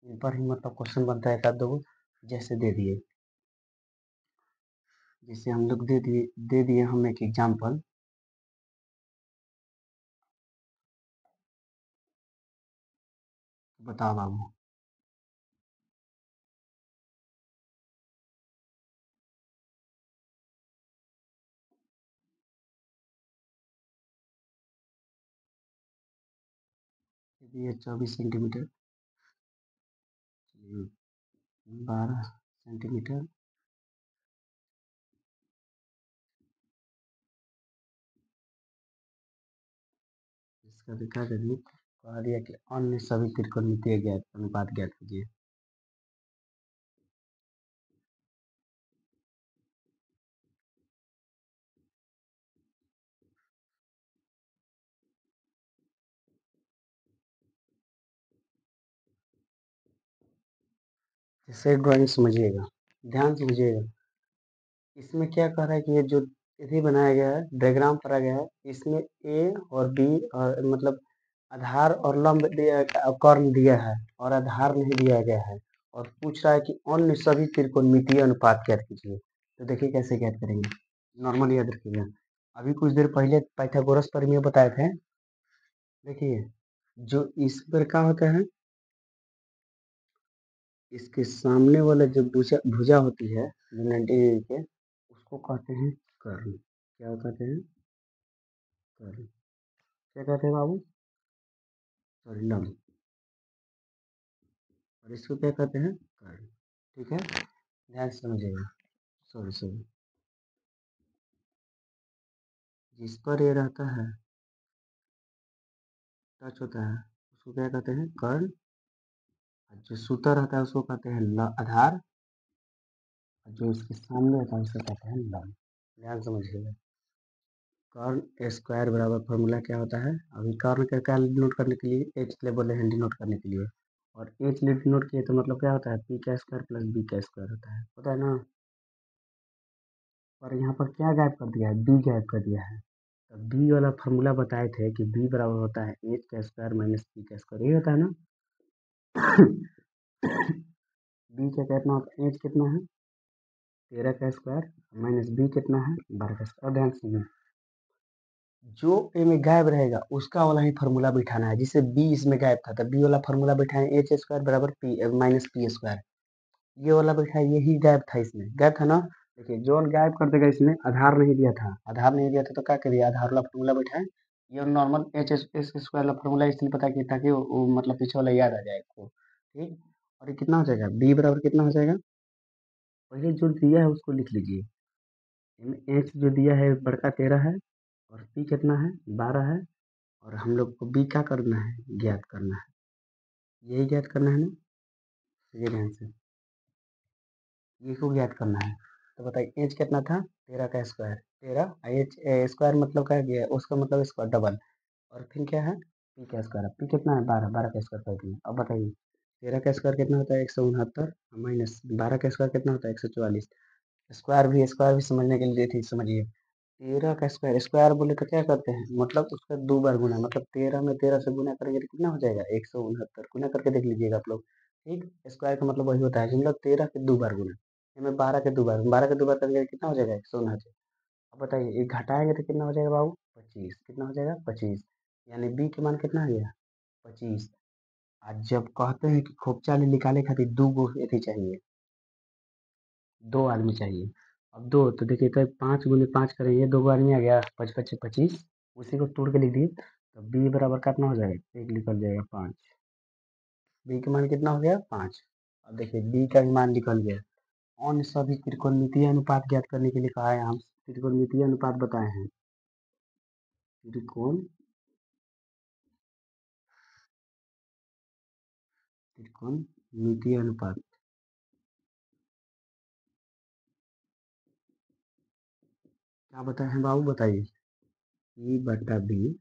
A: इन पर ही मतलब क्वेश्चन बनता है एक आध दो। जैसे दे दिए, जैसे हम लोग दे दिए हम एक एग्जाम्पल। बताओ बाबू, ये 24 सेंटीमीटर, 12 सेंटीमीटर, इसका भी क्या करिए, कह दिया कि अन्य सभी त्रिकोणमितीय ज्ञात अनुपात ज्ञात कीजिए। जैसे ड्राइंग समझिएगा, ध्यान समझिएगा। इसमें क्या कह रहा है कि ये जो विधि बनाया गया है, डायग्राम करा गया है, इसमें ए और बी और मतलब आधार और लंब कर्ण दिया है और आधार नहीं दिया गया है, और पूछ रहा है कि अन्य सभी त्रिकोणमितीय अनुपात ज्ञात कीजिए। तो देखिए कैसे ज्ञात करेंगे, नॉर्मल याद रखिएगा। अभी कुछ देर पहले पाइथागोरस प्रमेय बताए थे। देखिए जो इस पर क्या होता है, इसके सामने वाला जो भुजा भुजा होती है जो 90 डिग्री के, उसको कहते हैं कर्ण। क्या कहते हैं, कर्ण। क्या कहते हैं बाबू, सॉरी लंब। और इसको क्या कहते हैं, कर्ण। ठीक है, ध्यान से समझिएगा। सॉरी सॉरी, जिस पर ये रहता है, टच होता है, उसको क्या कहते हैं, कर्ण। और जो सूता रहता है उसको कहते हैं आधार, और जो इसके सामने रहता है उसको कहते हैं लंब। ध्यान समझिएगा। कर्ण स्क्वायर बराबर फॉर्मूला क्या होता है, अभी कर्ण का क्या नोट करने के लिए एच ले बोले हैं, नोट करने के लिए। और एच नोट किए तो मतलब क्या होता है, पी का स्क्वायर प्लस बी का स्क्वायर होता है ना। और यहाँ पर क्या गायब कर दिया है, बी गायब कर दिया है। तो बी वाला फॉर्मूला बताए थे कि बी बराबर होता है एच का स्क्वायर माइनस पी का स्क्वायर, ये होता है ना। बी का कितना होता है, एच कितना है 13 का स्क्वायर, माइनस बी कितना है 12 का स्क्वायर। ध्यान से, जो ए में गायब रहेगा उसका वाला ही फार्मूला बिठाना है। जिसे बी इसमें गायब था तो बी वाला फार्मूला बिठाए, एच स्क्वायर बराबर पी माइनस पी स्क्वायर। ये वाला बिठाए, यही गायब था, इसमें गायब था ना। देखिए जोन गायब कर देगा, इसमें आधार नहीं दिया था, आधार नहीं दिया था तो क्या करिए, आधार वाला फार्मूला बिठाए। ये नॉर्मल एच एस स्क्वायर वाला फार्मूला इसलिए पता किया ताकि वो मतलब पीछे वाला याद आ जाए आपको। ठीक, और ये कितना हो जाएगा, बी बराबर कितना हो जाएगा, पहले जो दिया है उसको लिख लीजिए। एच जो दिया है बड़का 13 है, और पी कितना है 12 है, और हम लोग को बी क्या करना है, ज्ञात करना है। यही ज्ञात करना है ना, ये ध्यान से, ये को ज्ञात करना है। तो बताइए एच कितना था 13 का स्क्वायर, 13 एच स्क्वायर मतलब क्या गया, उसका मतलब स्क्वायर डबल, और फिर क्या है पी का स्क्वायर, पी कितना है 12, 12 का स्क्वायर कर दिए। अब बताइए 13 का स्क्वायर कितना होता है 169, माइनस 12 का स्क्वायर कितना होता है 144। स्क्वायर भी समझने के लिए ठीक समझिए। 13 का स्क्वायर, स्क्वायर बोले तो क्या करते हैं, मतलब उसका 2 बार गुना, मतलब 13 में 13 से गुना करेंगे तो कितना हो जाएगा 169, गुना करके देख लीजिएगा आप लोग। ठीक, स्क्वायर का मतलब वही होता है, मतलब 13 के 2 बार गुना, इसमें 12 के 2 बार, 12 के 2 बार करेंगे तो कितना हो जाएगा 169। अब बताइए ये घटाएंगे तो कितना हो जाएगा बाबू 25, कितना हो जाएगा 25, यानी बी के मान कितना आ गया 25। आज जब कहते हैं कि खोपचा निकाले खातिर 2 गो एथी चाहिए, 2 आदमी चाहिए। अब 2 तो देखिए तो 5 गुने 5 करेंगे, 2 आदमी आ गया, 5 5 25, उसी को तोड़ के लिख दिए, तो बी बराबर कितना हो जाएगा, 1 निकल जाएगा 5। बी का मान कितना हो गया 5। अब देखिए बी का भी मान निकल गया। अन्य सभी त्रिकोणमितीय अनुपात ज्ञात करने के लिए कहा है, हम त्रिकोणमितीय अनुपात बताए हैं। त्रिकोणमितीय अनुपात क्या बताए हैं बाबू, बताइए। ई बटा बी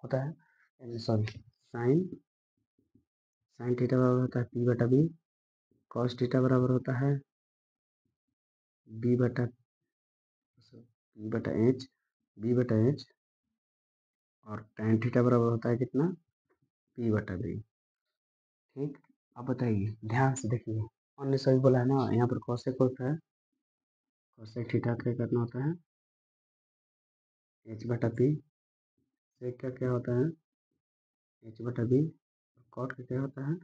A: होता है, सॉरी, साइन थीटा बराबर होता है पी बटा बी, कॉस थीटा बराबर होता है बी बटा एच, बी बटा एच, और tan थीटा बराबर होता है कितना, पी बटा बी। ठीक, अब बताइए ध्यान से देखिए, हमने सही बोला है ना, यहाँ पर कोसेक होता है, कोसेक थीटा का कितना होता है एच बटा पी, सेक का क्या होता है एच बटा बी, कॉट का क्या होता है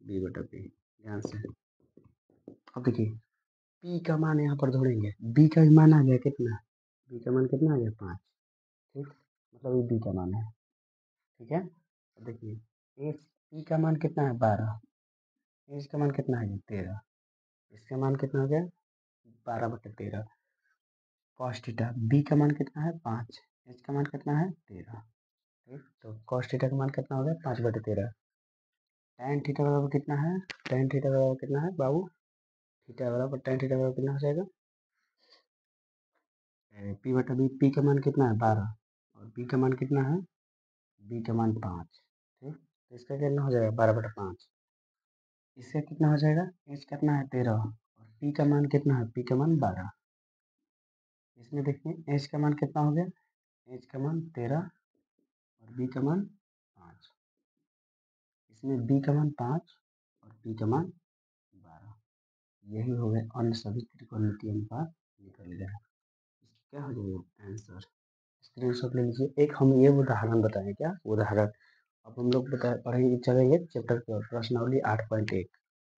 A: बी बटा बी। ध्यान से अब देखिए पी का मान यहाँ पर जोड़ेंगे, बी का भी मान आ गया कितना, बी का मान कितना आ गया 5। ठीक, मतलब ये बी का मान है। ठीक है, अब देखिए एच पी का मान कितना है 12, एच का मान कितना है 13, इसका मान कितना हो गया 12/13। कॉस थीटा बी का मान कितना है 5, एच का मान कितना है 13। ठीक, तो कॉस थीटा का मान कितना हो गया 5/13। tan थीटा बराबर कितना है, tan थीटा बराबर कितना है बाबू, थीटा बराबर tan थीटा बराबर कितना हो जाएगा, पी बटा बी, पी का मान कितना है 12, और बी का मान कितना है, बी का मान 5। ठीक, तो इसका कितना हो जाएगा 12/5। इसका कितना हो जाएगा, एच कितना है 13, और पी का मान कितना है, पी का मान 12। इसमें देखिए एच का मान कितना हो गया, एच का मान 13 और बी का मान 5। इसमें बी का मान 5 और पी का मान 12। यही हो गए अन्य सभी त्रिकोणमितीय अनुपात निकल गया। क्या हो जाएगा आंसर, स्क्रीनशॉट ले लीजिए। एक हम ये उदाहरण बताएं, क्या उदाहरण, अब हम लोग पढ़ेंगे, चलेंगे चैप्टर की ओर, प्रश्नावली 8.1।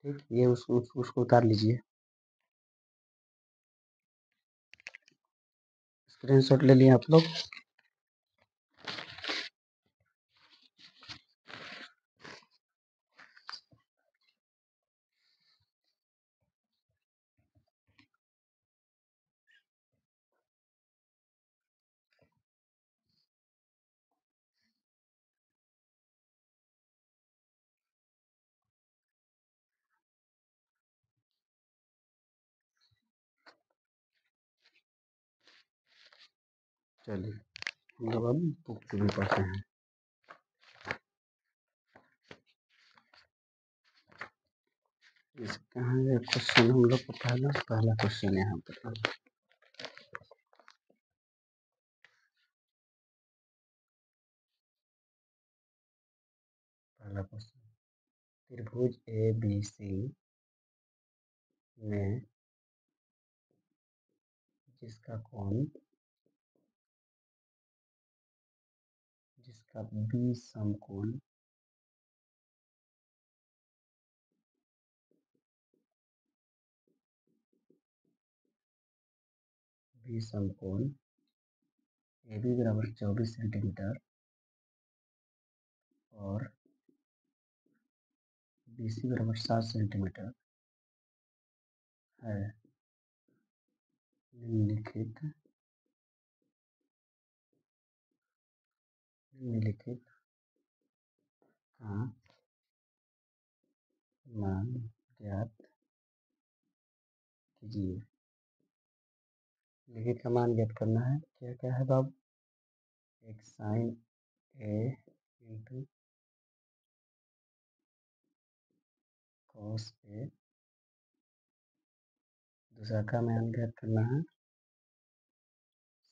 A: ठीक, ये उसको उतार लीजिए, स्क्रीनशॉट ले लिए आप लोग। चलिए हम लोग अब बुक में पढ़ते हैं। कहाँ है क्वेश्चन, हम लोग को पहला क्वेश्चन यहाँ पर, पहला क्वेश्चन, त्रिभुज ए बी सी में जिसका कोण, जिसका बी समकोण बी समकोण ए बी बराबर 24 सेंटीमीटर और बी सी बराबर 7 सेंटीमीटर है, निम्नलिखित का मान ज्ञात कीजिए। लिखित का मान ज्ञात करना है, क्या क्या है बाब, एक sign A into cos A, दूसरा का मान ज्ञात करना है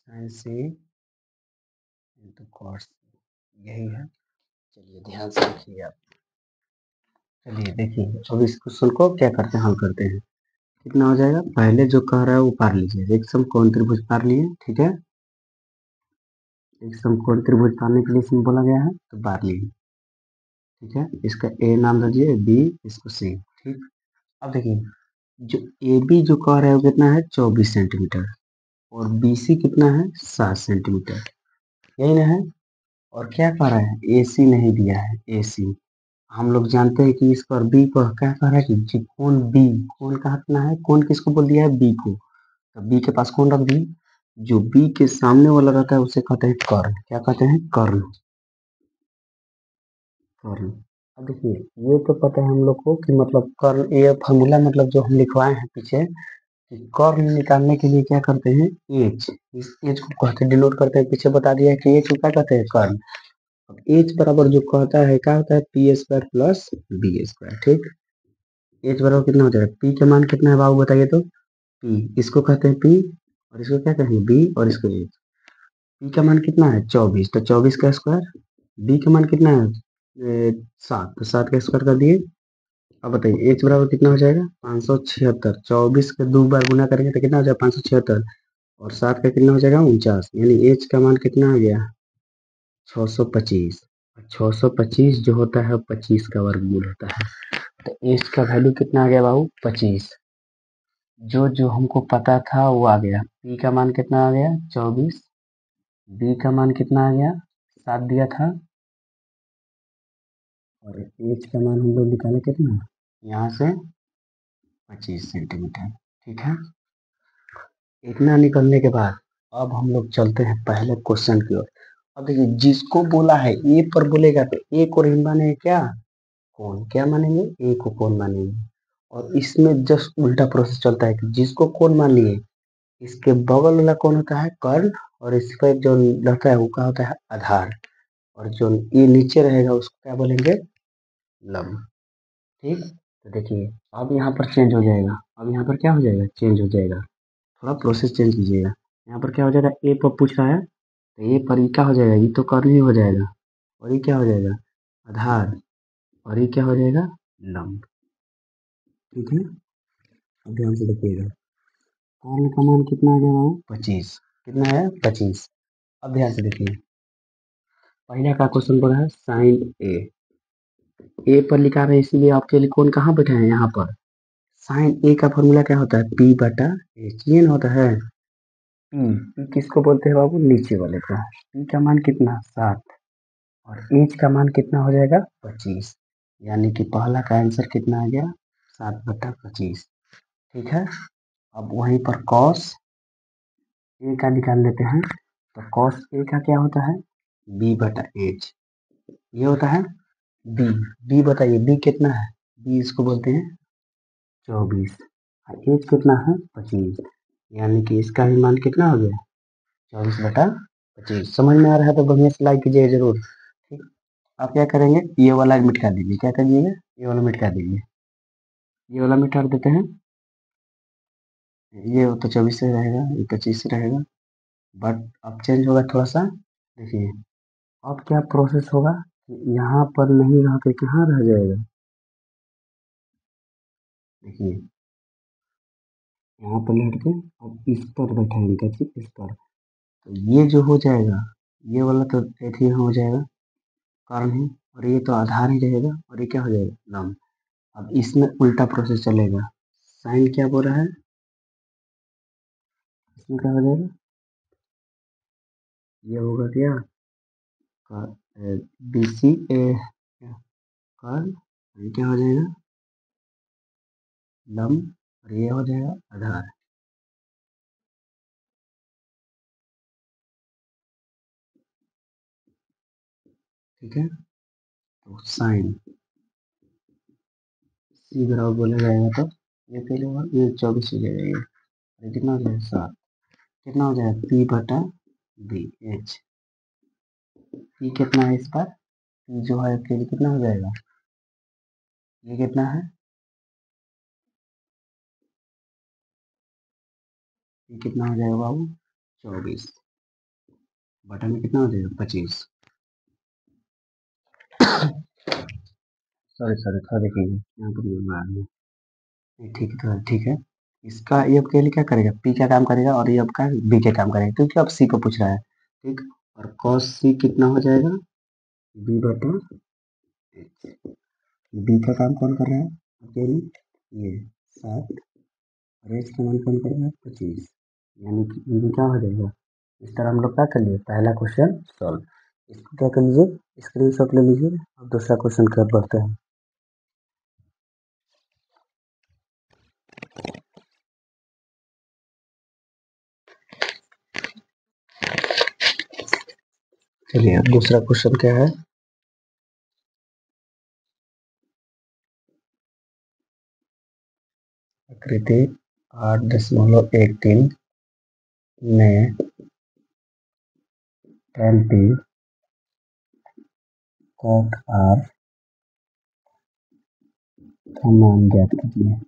A: साइन सी इंटू कॉस, यही है। चलिए ध्यान से देखिए आप, चलिए देखिए अब इस क्वेश्चन को क्या करते हैं, हल करते हैं। कितना हो जाएगा, पहले जो कह रहा है वो पार लीजिए, एक समकोण त्रिभुज पार लिए। ठीक है, एक समकोण त्रिभुज पारने के लिए इसमें बोला गया है तो पार लिए। ठीक है, इसका ए नाम दीजिए, बी इसको सी। ठीक, अब देखिए जो ए बी जो कह रहा है वो कितना है 24 सेंटीमीटर, और बी सी कितना है 7 सेंटीमीटर, यही ना है। और क्या कह रहा है ए सी नहीं दिया है, ए सी हम लोग जानते हैं कि इस पर बी को क्या कह रहा है कि कोण बी, कोण कहाँ कितना है, कोण किसको बोल दिया है बी को, तो बी के पास कोण रख दिए, जो बी के सामने वाला रहता है उसे कहते हैं कर्ण, क्या कहते हैं कर्ण, कर्ण। अब देखिए ये तो पता है हम लोग को कि मतलब कर्ण, ये फॉर्मूला मतलब जो हम लिखवाए हैं पीछे कि कर्ण निकालने के लिए क्या करते हैं एच, इस एच को कहते हैं डिनोट करते हैं, पीछे बता दिया है कि एच को क्या कहते हैं कर्ण। अब एच बराबर जो कहता है क्या होता है P square plus B square. ठीक, एच बराबर कितना हो जाएगा, पी का मान कितना है बाबू बताइए तो, पी इसको कहते हैं पी, और इसको क्या कहेंगे बी, और इसको एच। पी का मान कितना है 24, तो 24 का स्क्वायर, बी का मान कितना है 7, तो 7 का स्क्वायर कर दिए। अब बताइए एच बराबर कितना हो जाएगा 576, 24 के 2 बार गुना करेंगे तो कितना हो जाएगा 576, और 7 का कितना हो जाएगा 49, यानी एच का मान कितना आ गया 625। 625 जो होता है 25 का वर्गमूल होता है, तो एच का वैल्यू कितना आ गया बाबू 25। जो जो हमको पता था वो आ गया, पी का मान कितना आ गया 24, बी का मान कितना आ गया 7 दिया था, और एच का मान हम लोग निकाले कितना यहाँ से 25 सेंटीमीटर। ठीक है, इतना निकलने के बाद अब हम लोग चलते हैं पहले क्वेश्चन की ओर। अब देखिए जिसको बोला है ए पर बोलेगा तो ए को नहीं मानेंगे क्या कौन, क्या मानेंगे ए को कौन मानेंगे, और इसमें जस्ट उल्टा प्रोसेस चलता है कि जिसको कौन मान लिए इसके बगल वाला कौन होता है कर्ण, और इस पर जो रहता है वो क्या होता है आधार, और जो ये नीचे रहेगा उसको क्या बोलेंगे लंब। ठीक, तो देखिए अब यहाँ पर चेंज हो जाएगा, अब यहाँ पर क्या हो जाएगा चेंज हो जाएगा, थोड़ा प्रोसेस चेंज कीजिएगा। यहाँ पर क्या हो जाएगा ए पर पूछ रहा है तो ए पर ये क्या हो जाएगा, ये तो कर्ण ही हो जाएगा, और ये क्या हो जाएगा आधार, और ये क्या हो जाएगा लंब। ठीक है, अब ध्यान से देखिएगा कर्ण का मान कितना आ गया बाबू 25, कितना है 25। अब ध्यान से देखिए पहला का क्वेश्चन बोला है साइन ए पर लिखा रहे इसीलिए आपके लिए कौन कहाँ बैठे हैं यहाँ पर, साइन ए का फॉर्मूला क्या होता है पी बटा एच, ये ना होता है पी, पी किसको बोलते हैं बाबू नीचे वाले को, पी का मान कितना 7, और एच का मान कितना हो जाएगा 25, यानी कि पहला का आंसर कितना आ गया 7/25। ठीक है, अब वहीं पर कॉस ए का निकाल लेते हैं, तो कॉस ए का क्या होता है बी बटा एच, ये होता है बी, बी बताइए बी कितना है, बी इसको बोलते हैं 24, और एच कितना है 25, यानी कि इसका भी मान कितना हो गया 24/25। समझ में आ रहा है तो बढ़िया से लाइक कीजिए जरूर। ठीक, आप क्या करेंगे ये वाला मिटा दीजिए, क्या करिएगा ये वाला मिटा दीजिए, ये वाला मिटा देते हैं, ये तो 24 से रहेगा, ये 25 से रहेगा, बट अब चेंज होगा थोड़ा सा। देखिए अब क्या प्रोसेस होगा कि यहाँ पर नहीं रह के कहाँ रह जाएगा, देखिए यहाँ पर लेट के अब इस पर बैठाएंगे, कैसे इस पर, तो ये जो हो जाएगा ये वाला तो ऐसे ही हो जाएगा कारण है, और ये तो आधार ही रहेगा, और ये क्या हो जाएगा लंब। अब इसमें उल्टा प्रोसेस चलेगा, साइन क्या बोल रहा है इसमें क्या हो जाएगा, ये होगा क्या बी सी ए कर, ये क्या हो जाएगा लंब, और ये हो जाएगा आधार। ठीक है, तो साइन सी बराबर बोला जाएगा तो ये पहले होगा ये 24 हो जाएगा, ये कितना हो जाएगा 7, कितना हो जाएगा पी बटा बी एच, पी कितना है इस पर, पी जो है के लिए कितना हो जाएगा, ये कितना है ये कितना हो जाएगा बाबू 24, बटा में कितना हो जाएगा 25। सॉरी सॉरी थोड़ा देखिए यहाँ पर आ गया, ठीक है ठीक है, इसका ये अब के लिए क्या करेगा पी का काम करेगा, और ये आपका बी का काम करेगा क्योंकि अब सी को पूछ रहा है। ठीक, और कॉस सी कितना हो जाएगा बी बटा एच, बी का काम कौन कर रहा है अकेले, ये 7, और एच का मान कौन कर रहा है 25, यानी कि ये क्या हो जाएगा। इस तरह हम लोग क्या कर लिए, पहला क्वेश्चन सॉल्व। इसको क्या कर लीजिए, स्क्रीनशॉट ले लीजिए। अब दूसरा क्वेश्चन कर बढ़ते हैं। चलिए अब दूसरा क्वेश्चन क्या है। आकृति 8.13 में tan p cot r का मान ज्ञात कीजिए।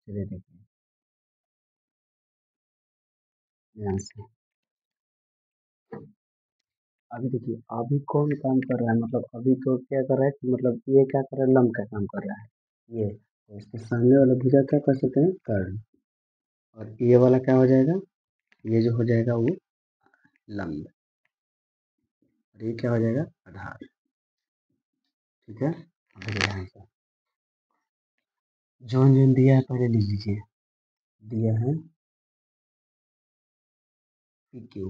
A: चलिए देखिए ध्यान से। अभी देखिए अभी कौन काम कर रहा है, मतलब अभी तो क्या कर रहा है कि मतलब ये क्या कर रहा है, लंब का काम कर रहा है ये, तो इसके सामने वाला भुजा क्या कर सकते हैं, कर्ण, और ये वाला क्या हो जाएगा, ये जो हो जाएगा वो लंब, और ये क्या हो जाएगा आधार। ठीक है, अब देखिए ध्यान से, जोन जोन दिया है पहले लिख लीजिए। दिया है पी क्यू,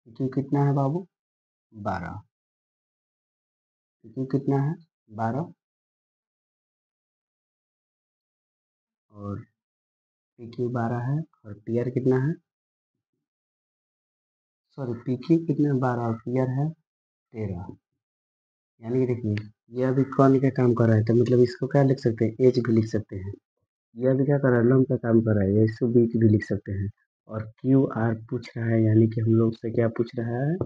A: पी क्यू कितना है बाबू 12, पी क्यू कितना है 12, और पी क्यू 12 है, और पी आर कितना है, सॉरी पी क्यू कितना है 12 और पी आर है 13, यानी कि देखिए ये अभी कौन का काम कर रहा है, तो मतलब इसको क्या लिख सकते हैं, एच भी लिख सकते हैं। ये अभी क्या कर रहा है, लंब का काम कर रहा है, ये इसको बी भी लिख सकते हैं। और क्यू आर पूछ रहा है, यानी कि हम लोग से क्या पूछ रहा है,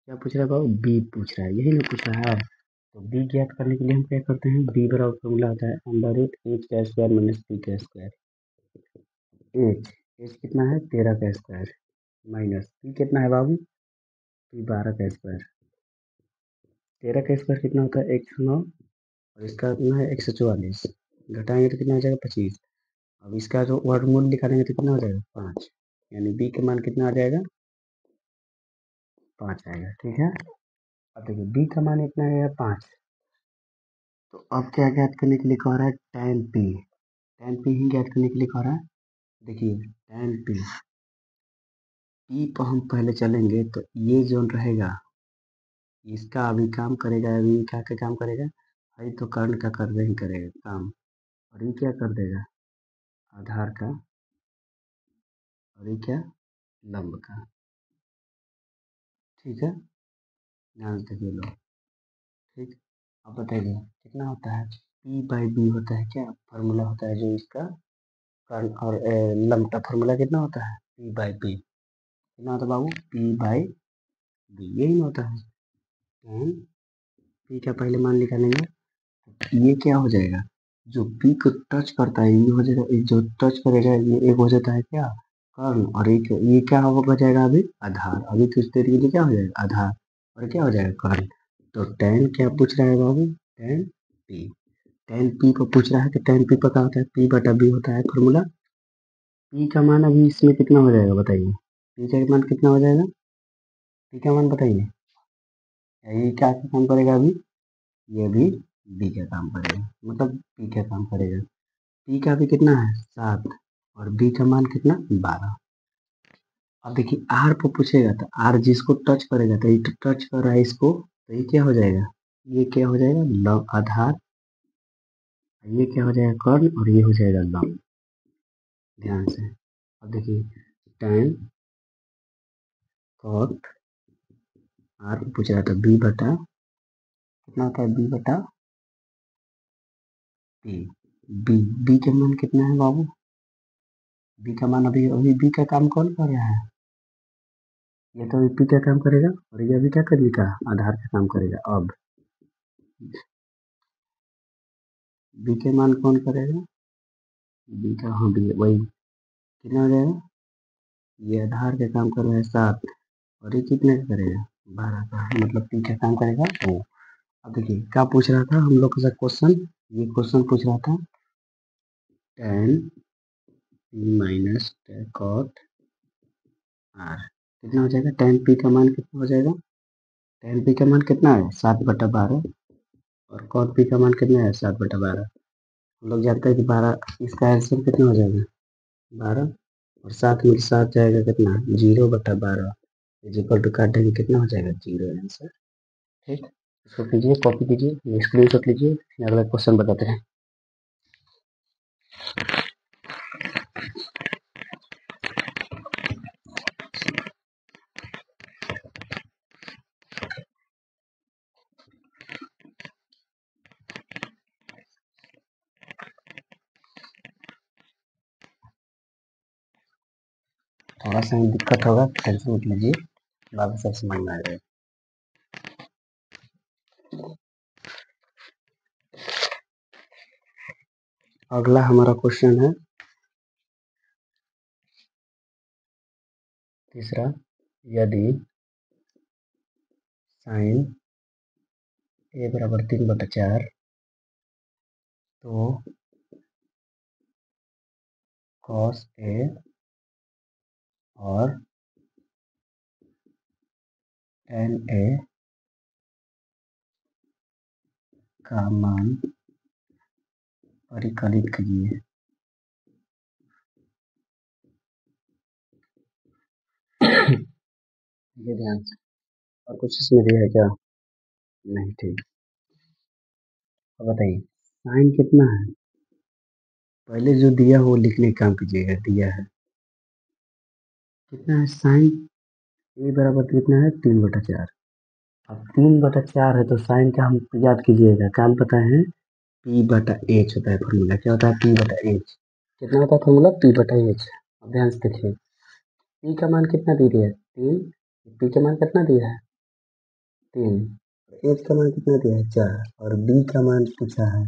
A: क्या पूछ रहा है बाबू, बी पूछ रहा है, यही ना पूछ रहा है। तो बी ज्ञात करने के लिए हम क्या करते हैं, बी बराबर फॉर्मूला होता है अंडर रूट एच का स्क्वायर माइनस पी का स्क्वायर। एच, एच कितना है 13 का स्क्वायर, माइनस पी कितना है बाबू, पी 12 का स्क्वायर। 13 का स्क्वायर कितना होता है 109, और इसका कितना है 144, घटाएंगे तो कितना हो जाएगा 25। अब इसका जो वर्गमूल निकालेंगे तो कितना हो जाएगा 5, यानी बी का मान कितना आ जाएगा 5 आएगा। ठीक है, अब देखिए बी का मान इतना आएगा 5, तो अब क्या ज्ञात करने के लिए कह रहा है tan p, tan p ही ज्ञात करने के लिए कह रहा है। देखिए tan p, p पर हम पहले चलेंगे तो ये जोन रहेगा इसका अभी काम करेगा, अभी क्या क्या काम करेगा, भाई तो कर्ण का कर ही करेगा काम, और ये क्या कर देगा आधार का, और ये क्या लंब का। ठीक है, ध्यान से देखिए लोग। ठीक, अब बताइए कितना होता है, पी बाई बी होता है क्या, फार्मूला होता है जो इसका कर्ण और लंब का फार्मूला कितना होता है पी बाई बी, कितना होता है बाबू पी बाई बी, यही ना होता है। टेन पी का पहले मान निकालेंगे, ये क्या हो जाएगा, जो पी को टच करता है ये हो जाएगा, ये जो टच करेगा ये एक हो जाता है क्या कर्ण, और एक ये क्या हो जाएगा अभी आधार, अभी कुछ देर के लिए क्या हो जाएगा आधार, और क्या हो जाएगा कर्ण। तो टेन क्या पूछ रहा है बाबू, टेन पी, टेन पी को पूछ रहा है, तो टेन पी पता होता है पी बटा बी होता है फॉर्मूला। पी का मान अभी इसमें कितना हो जाएगा बताइए, पी का मान कितना हो जाएगा, पी का मान बताइए, ये क्या काम करेगा अभी, ये भी बी का काम करेगा, मतलब पी का काम करेगा। पी का भी कितना है 7, और बी का मान कितना 12। अब देखिए आर को पूछेगा तो आर जिसको टच करेगा, तो ये टच कर रहा है इसको, तो ये क्या हो जाएगा, ये क्या हो जाएगा लव आधार, ये क्या हो जाएगा कर्ण, और ये हो जाएगा लव। ध्यान से, अब देखिए tan cot आर को पूछ रहा था बी बटा कितना होता है, बी बटा पी, बी बी का मान कितना है बाबू बी का मान अभी अभी बी का काम कौन कर रहा है? ये तो अभी पी का काम करेगा और ये अभी क्या करेगा? आधार का काम करेगा। अब बी के मान कौन करेगा? बी का, हाँ बी वही, कितना हो जाएगा? ये आधार का काम कर रहा है 7 और ये कितने का करेगा? 12 का, मतलब पी का काम करेगा वो। अब देखिए क्या पूछ रहा था हम लोग का क्वेश्चन, ये क्वेश्चन पूछ रहा था tan p minus cot r कितना हो जाएगा? tan p का मान कितना हो जाएगा? tan p का मान कितना है? 7/12 और cot p का मान कितना है? 7/12। हम लोग जानते हैं कि 12, इसका आंसर कितना हो जाएगा? 12 और 7 में 7 जाएगा कितना? 0/12 इज इक्वल टू काट देंगे कितना हो जाएगा? 0 आंसर। ठीक, इसको कीजिए, कॉपी कीजिए, स्क्रीनशॉट लीजिए, फिर अगला क्वेश्चन बताते हैं। थोड़ा सा ही दिक्कत होगा, टेंशन मत लीजिए, बाकी सब समझ में आ जाएगा। अगला हमारा क्वेश्चन है तीसरा, यदि साइन a बराबर 3/4 तो cos a और tan a का मान परिकलित कीजिए। ये ध्यान से, और कुछ इसमें दिया है क्या? नहीं, ठीक। अब बताइए साइन कितना है? पहले जो दिया हो वो लिखने का काम कीजिएगा। दिया है कितना है? साइन a बराबर कितना है? 3/4। अब 3/4 है तो साइन का हम याद कीजिएगा, काम पता है, p/h होता है फॉर्मूला। क्या होता है? p/h। कितना होता है फॉर्मूला? p/h। अब ध्यान से देखिए, p का मान कितना दे दिया है? 3। p का मान कितना दिया है? 3। h का मान कितना दिया है? 4। और b का मान पूछा है।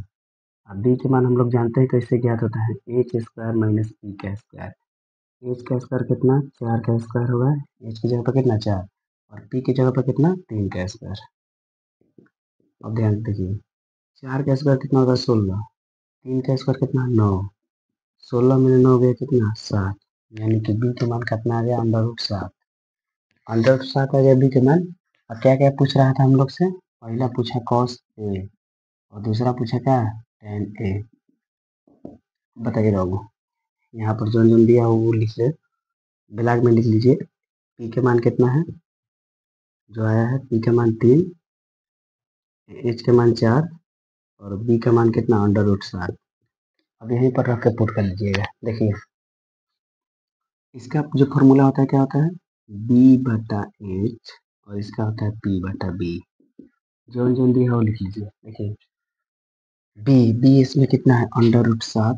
A: अब b के मान हम लोग जानते हैं कैसे ज्ञात होता है, h स्क्वायर माइनस p का स्क्वायर। h का स्क्वायर कितना? 4 का स्क्वायर होगा, h की जगह पर कितना? 4, और p की जगह पर कितना? 3 का स्क्वायर। अब ध्यान से देखिए, 4 का स्क्वायर कितना होगा? 16। 3 का स्क्वायर कितना? 9। 16 में 9 गया कितना? 7। यानी कि बी के मान कितना आ गया? √7। √7 आ गया बी के मान। अब क्या क्या पूछ रहा था हम लोग से? पहला पूछा cos a और दूसरा पूछा क्या? tan a। बताइए बाबू, यहाँ पर जो जो दिया हो वो लिख ले, ब्लैक में लिख लीजिए। पी के मान कितना है जो आया है? पी का मान 3, एच के मान 4 और बी का मान कितना? √7। अब यहीं पर रख के पुट कर लीजिएगा। देखिए इसका जो फॉर्मूला होता है क्या होता है? b/h और इसका होता है p/b। जो जो दिया है वो लिख लीजिए। देखिए b इसमें कितना है? √7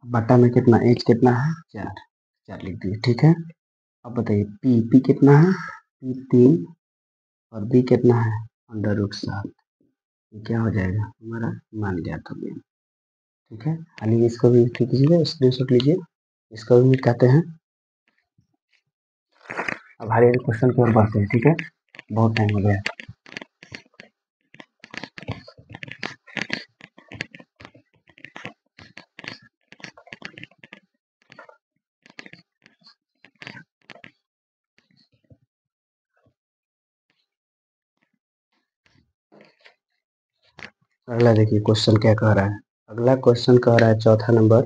A: बटा में कितना? h कितना है? 4। 4 लिख दिए, ठीक है। अब बताइए p कितना है? p 3 और b कितना है? √7। ये क्या हो जाएगा? हमारा मान ज्ञात हो गया। ठीक है, खाली इसको भी ठीक कीजिए, स्क्रीनशॉट लीजिए, इसको भी मिटाते हैं। अब हर एक क्वेश्चन की ओर बढ़ते हैं। ठीक है, बहुत टाइम हो गया। अगला देखिए क्वेश्चन क्या कह रहा है। अगला क्वेश्चन कह रहा है चौथा नंबर,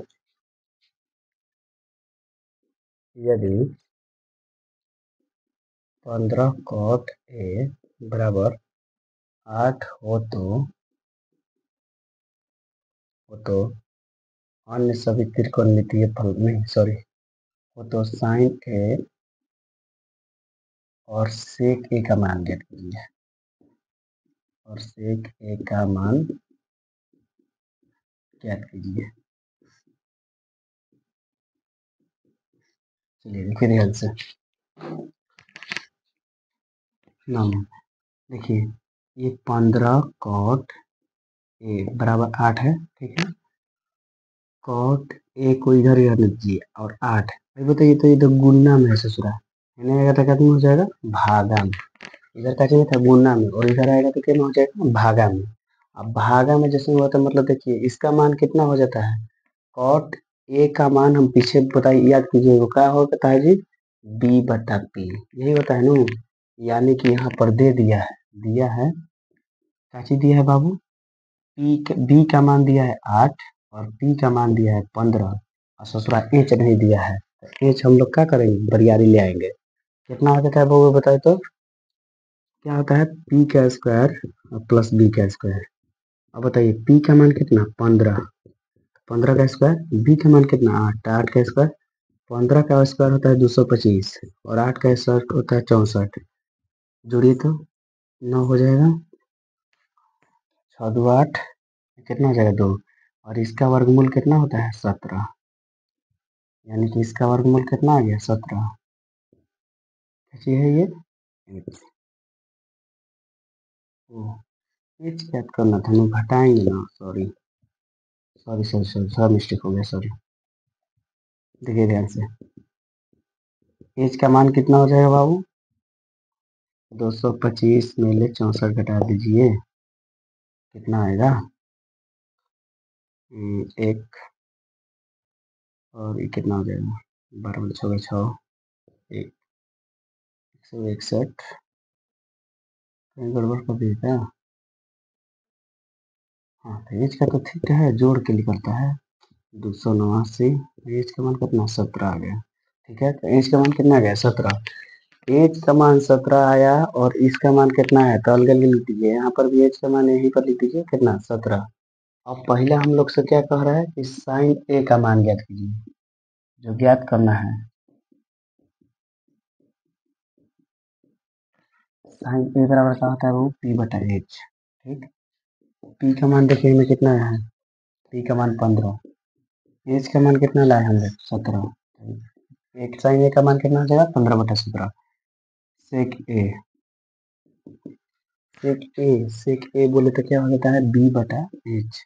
A: यदि 15 cot a बराबर 8 हो तो अन्य सभी त्रिकोणमितीय फल नहीं, सॉरी, हो तो साइन ए और सेक ए का मान ज्ञात कीजिए। और सेक ए का मान ज्ञात कीजिए। चलिए देखिए ध्यान से नाम देखिए, ये 15 कॉट ए बराबर 8 है, ठीक है। कॉट ए को इधर इधर लीजिए और 8, भाई बताइए तो ये तो गुणा में है ससुरा, यानी आएगा तो कितना हो जाएगा, भागा में। इधर का चाहिए था गुणा में और इधर आएगा तो कितना हो जाएगा, भागा में। अब भागा में जैसे हुआ तो मतलब देखिए इसका मान कितना हो जाता है, कॉट ए का मान हम पीछे बताइए, याद कीजिए वो क्या होता है जी, बी बटा पी, यही होता है ना। यानी कि यहाँ पर दे दिया है क्या चीज दिया है बाबू, बी का मान दिया है 8 और पी का मान दिया है 15 और ससुरा एच नहीं दिया है, तो एच हम लोग क्या करेंगे, बरियारी ले आएंगे। कितना हो जाता है बाबू बताए तो, क्या होता है पी का स्क्वायर प्लस बी का स्क्वायर। अब बताइए पी का मान कितना 15, 15 का स्क्वायर, बी का मान कितना 8, 8 का स्क्वायर, 15 का स्क्वायर होता है 225 और 8 का स्क्वायर होता है 64, जोड़िए तो 9 हो जाएगा, 6 2 8, कितना हो जाएगा 2, और इसका वर्गमूल कितना होता है 17, यानी कि इसका वर्गमूल कितना आ गया 17, कैसी है ये एच, एच याद करना था, हम घटाएंगे ना, sorry sorry sorry sorry sorry mistake हो गया, सॉरी। देखिए ध्यान से, एच का मान कितना हो जाएगा बाबू, 225 में ले 64 घटा दीजिए, कितना आएगा, एक और ये कितना हो जाएगा, 12 में 6 6, 161, कहीं गड़बड़ कर दिया क्या, हाँ तो एच का तो ठीक है, जोड़ के निकलता है 289, एच का मान कितना 17 आ गया, ठीक है। तो एच का मान कितना आ गया 17, एच का मान 17 आया और इसका मान कितना है, तो अलग अलग लिख दीजिए, यहाँ पर भी एच का मान यहीं पर लिख दीजिए कितना 17। अब पहले हम लोग से क्या कह रहा है कि साइन ए का मान ज्ञात कीजिए, जो ज्ञात करना है साइन ए बराबर क्या होता है वो पी बटा एच, ठीक। पी का मान देखिए में कितना है, पी का मान 15, एच का मान कितना लाए हम लोग 17, एक साइन ए का मान कितना हो जाएगा 15/17, सेक ए, सेक ए बोले तो क्या हो जाता है बी बटा एच,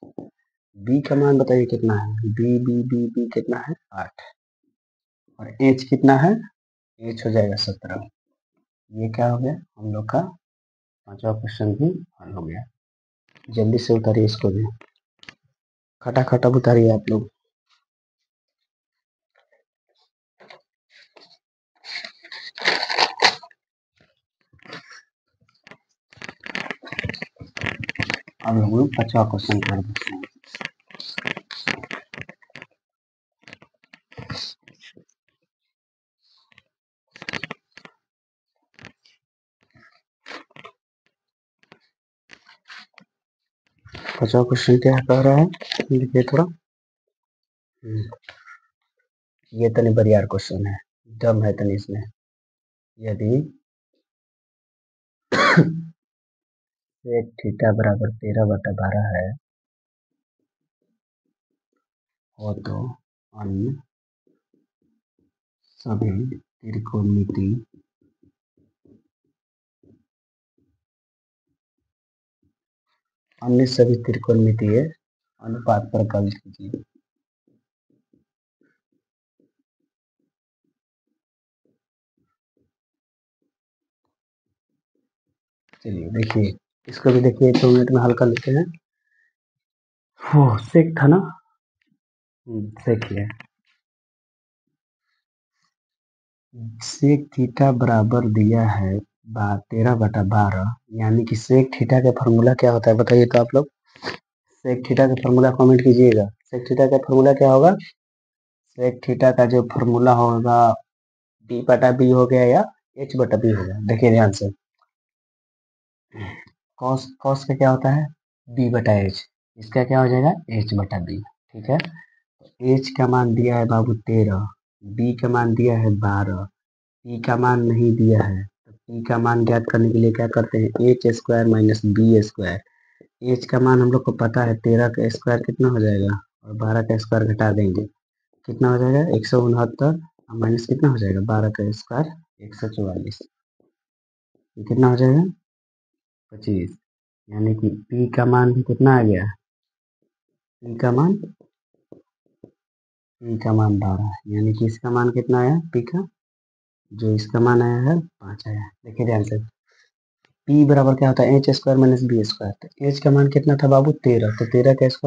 A: बी का मान बताइए कितना है, बी बी बी बी कितना है 8 और एच कितना है, एच हो जाएगा 17। ये क्या हो गया हम लोग का पांचवा क्वेश्चन भी हल हो गया। जल्दी से उतारिए इसको भी, खटाखट अब उतारिए आप लोग। अब हम लोग पांचवा क्वेश्चन कर देते हैं। पांचवा क्वेश्चन क्या कह रहा है, देखिए थोड़ा, ये तनी बरियार क्वेश्चन है, दम है तनी इसमें। यदि सेक थीटा बराबर 13/12 है हो तो अन्य सभी त्रिकोणमिति त्रिकोणमितीय अनुपात पर कल कीजिए। चलिए देखिए, इसको भी देखिए 2 मिनट में हल कर लेते हैं। हो सेक था ना, सेक है, सेक थीटा बराबर दिया है 13/12, यानी कि सेक थीटा का फॉर्मूला क्या होता है बताइए तो आप लोग, सेक थीटा का फॉर्मूला कमेंट कीजिएगा, सेक थीटा का फॉर्मूला क्या होगा, सेक थीटा का जो फॉर्मूला होगा बी बटा बी हो गया या एच बटा बी हो गया। देखिए ध्यान से, कॉस कॉस का क्या होता है बी बटा एच, इसका क्या हो जाएगा एच बटा बी, ठीक है। एच का मान दिया है बाबू 13, बी का मान दिया है 12, पी का मान नहीं दिया है, तो पी का मान ज्ञात करने के लिए क्या करते हैं H square minus B square. H का मान हम लोग को पता है 13 का स्क्वायर कितना हो जाएगा और 12 का स्क्वायर घटा देंगे कितना हो जाएगा 169 माइनस कितना हो जाएगा 12 का स्क्वायर 144, ये कितना हो जाएगा 25, यानी कि पी का मान भी कितना आ गया, पी का मान 12, यानी कि इसका मान कितना आया पी का, जो इसका मान आया है 5 आया। देखिए ध्यान से, पी बराबर क्या होता है H square minus B square, तो एच का मान कितना था बाबू 13, तो 13 का स्क्वायर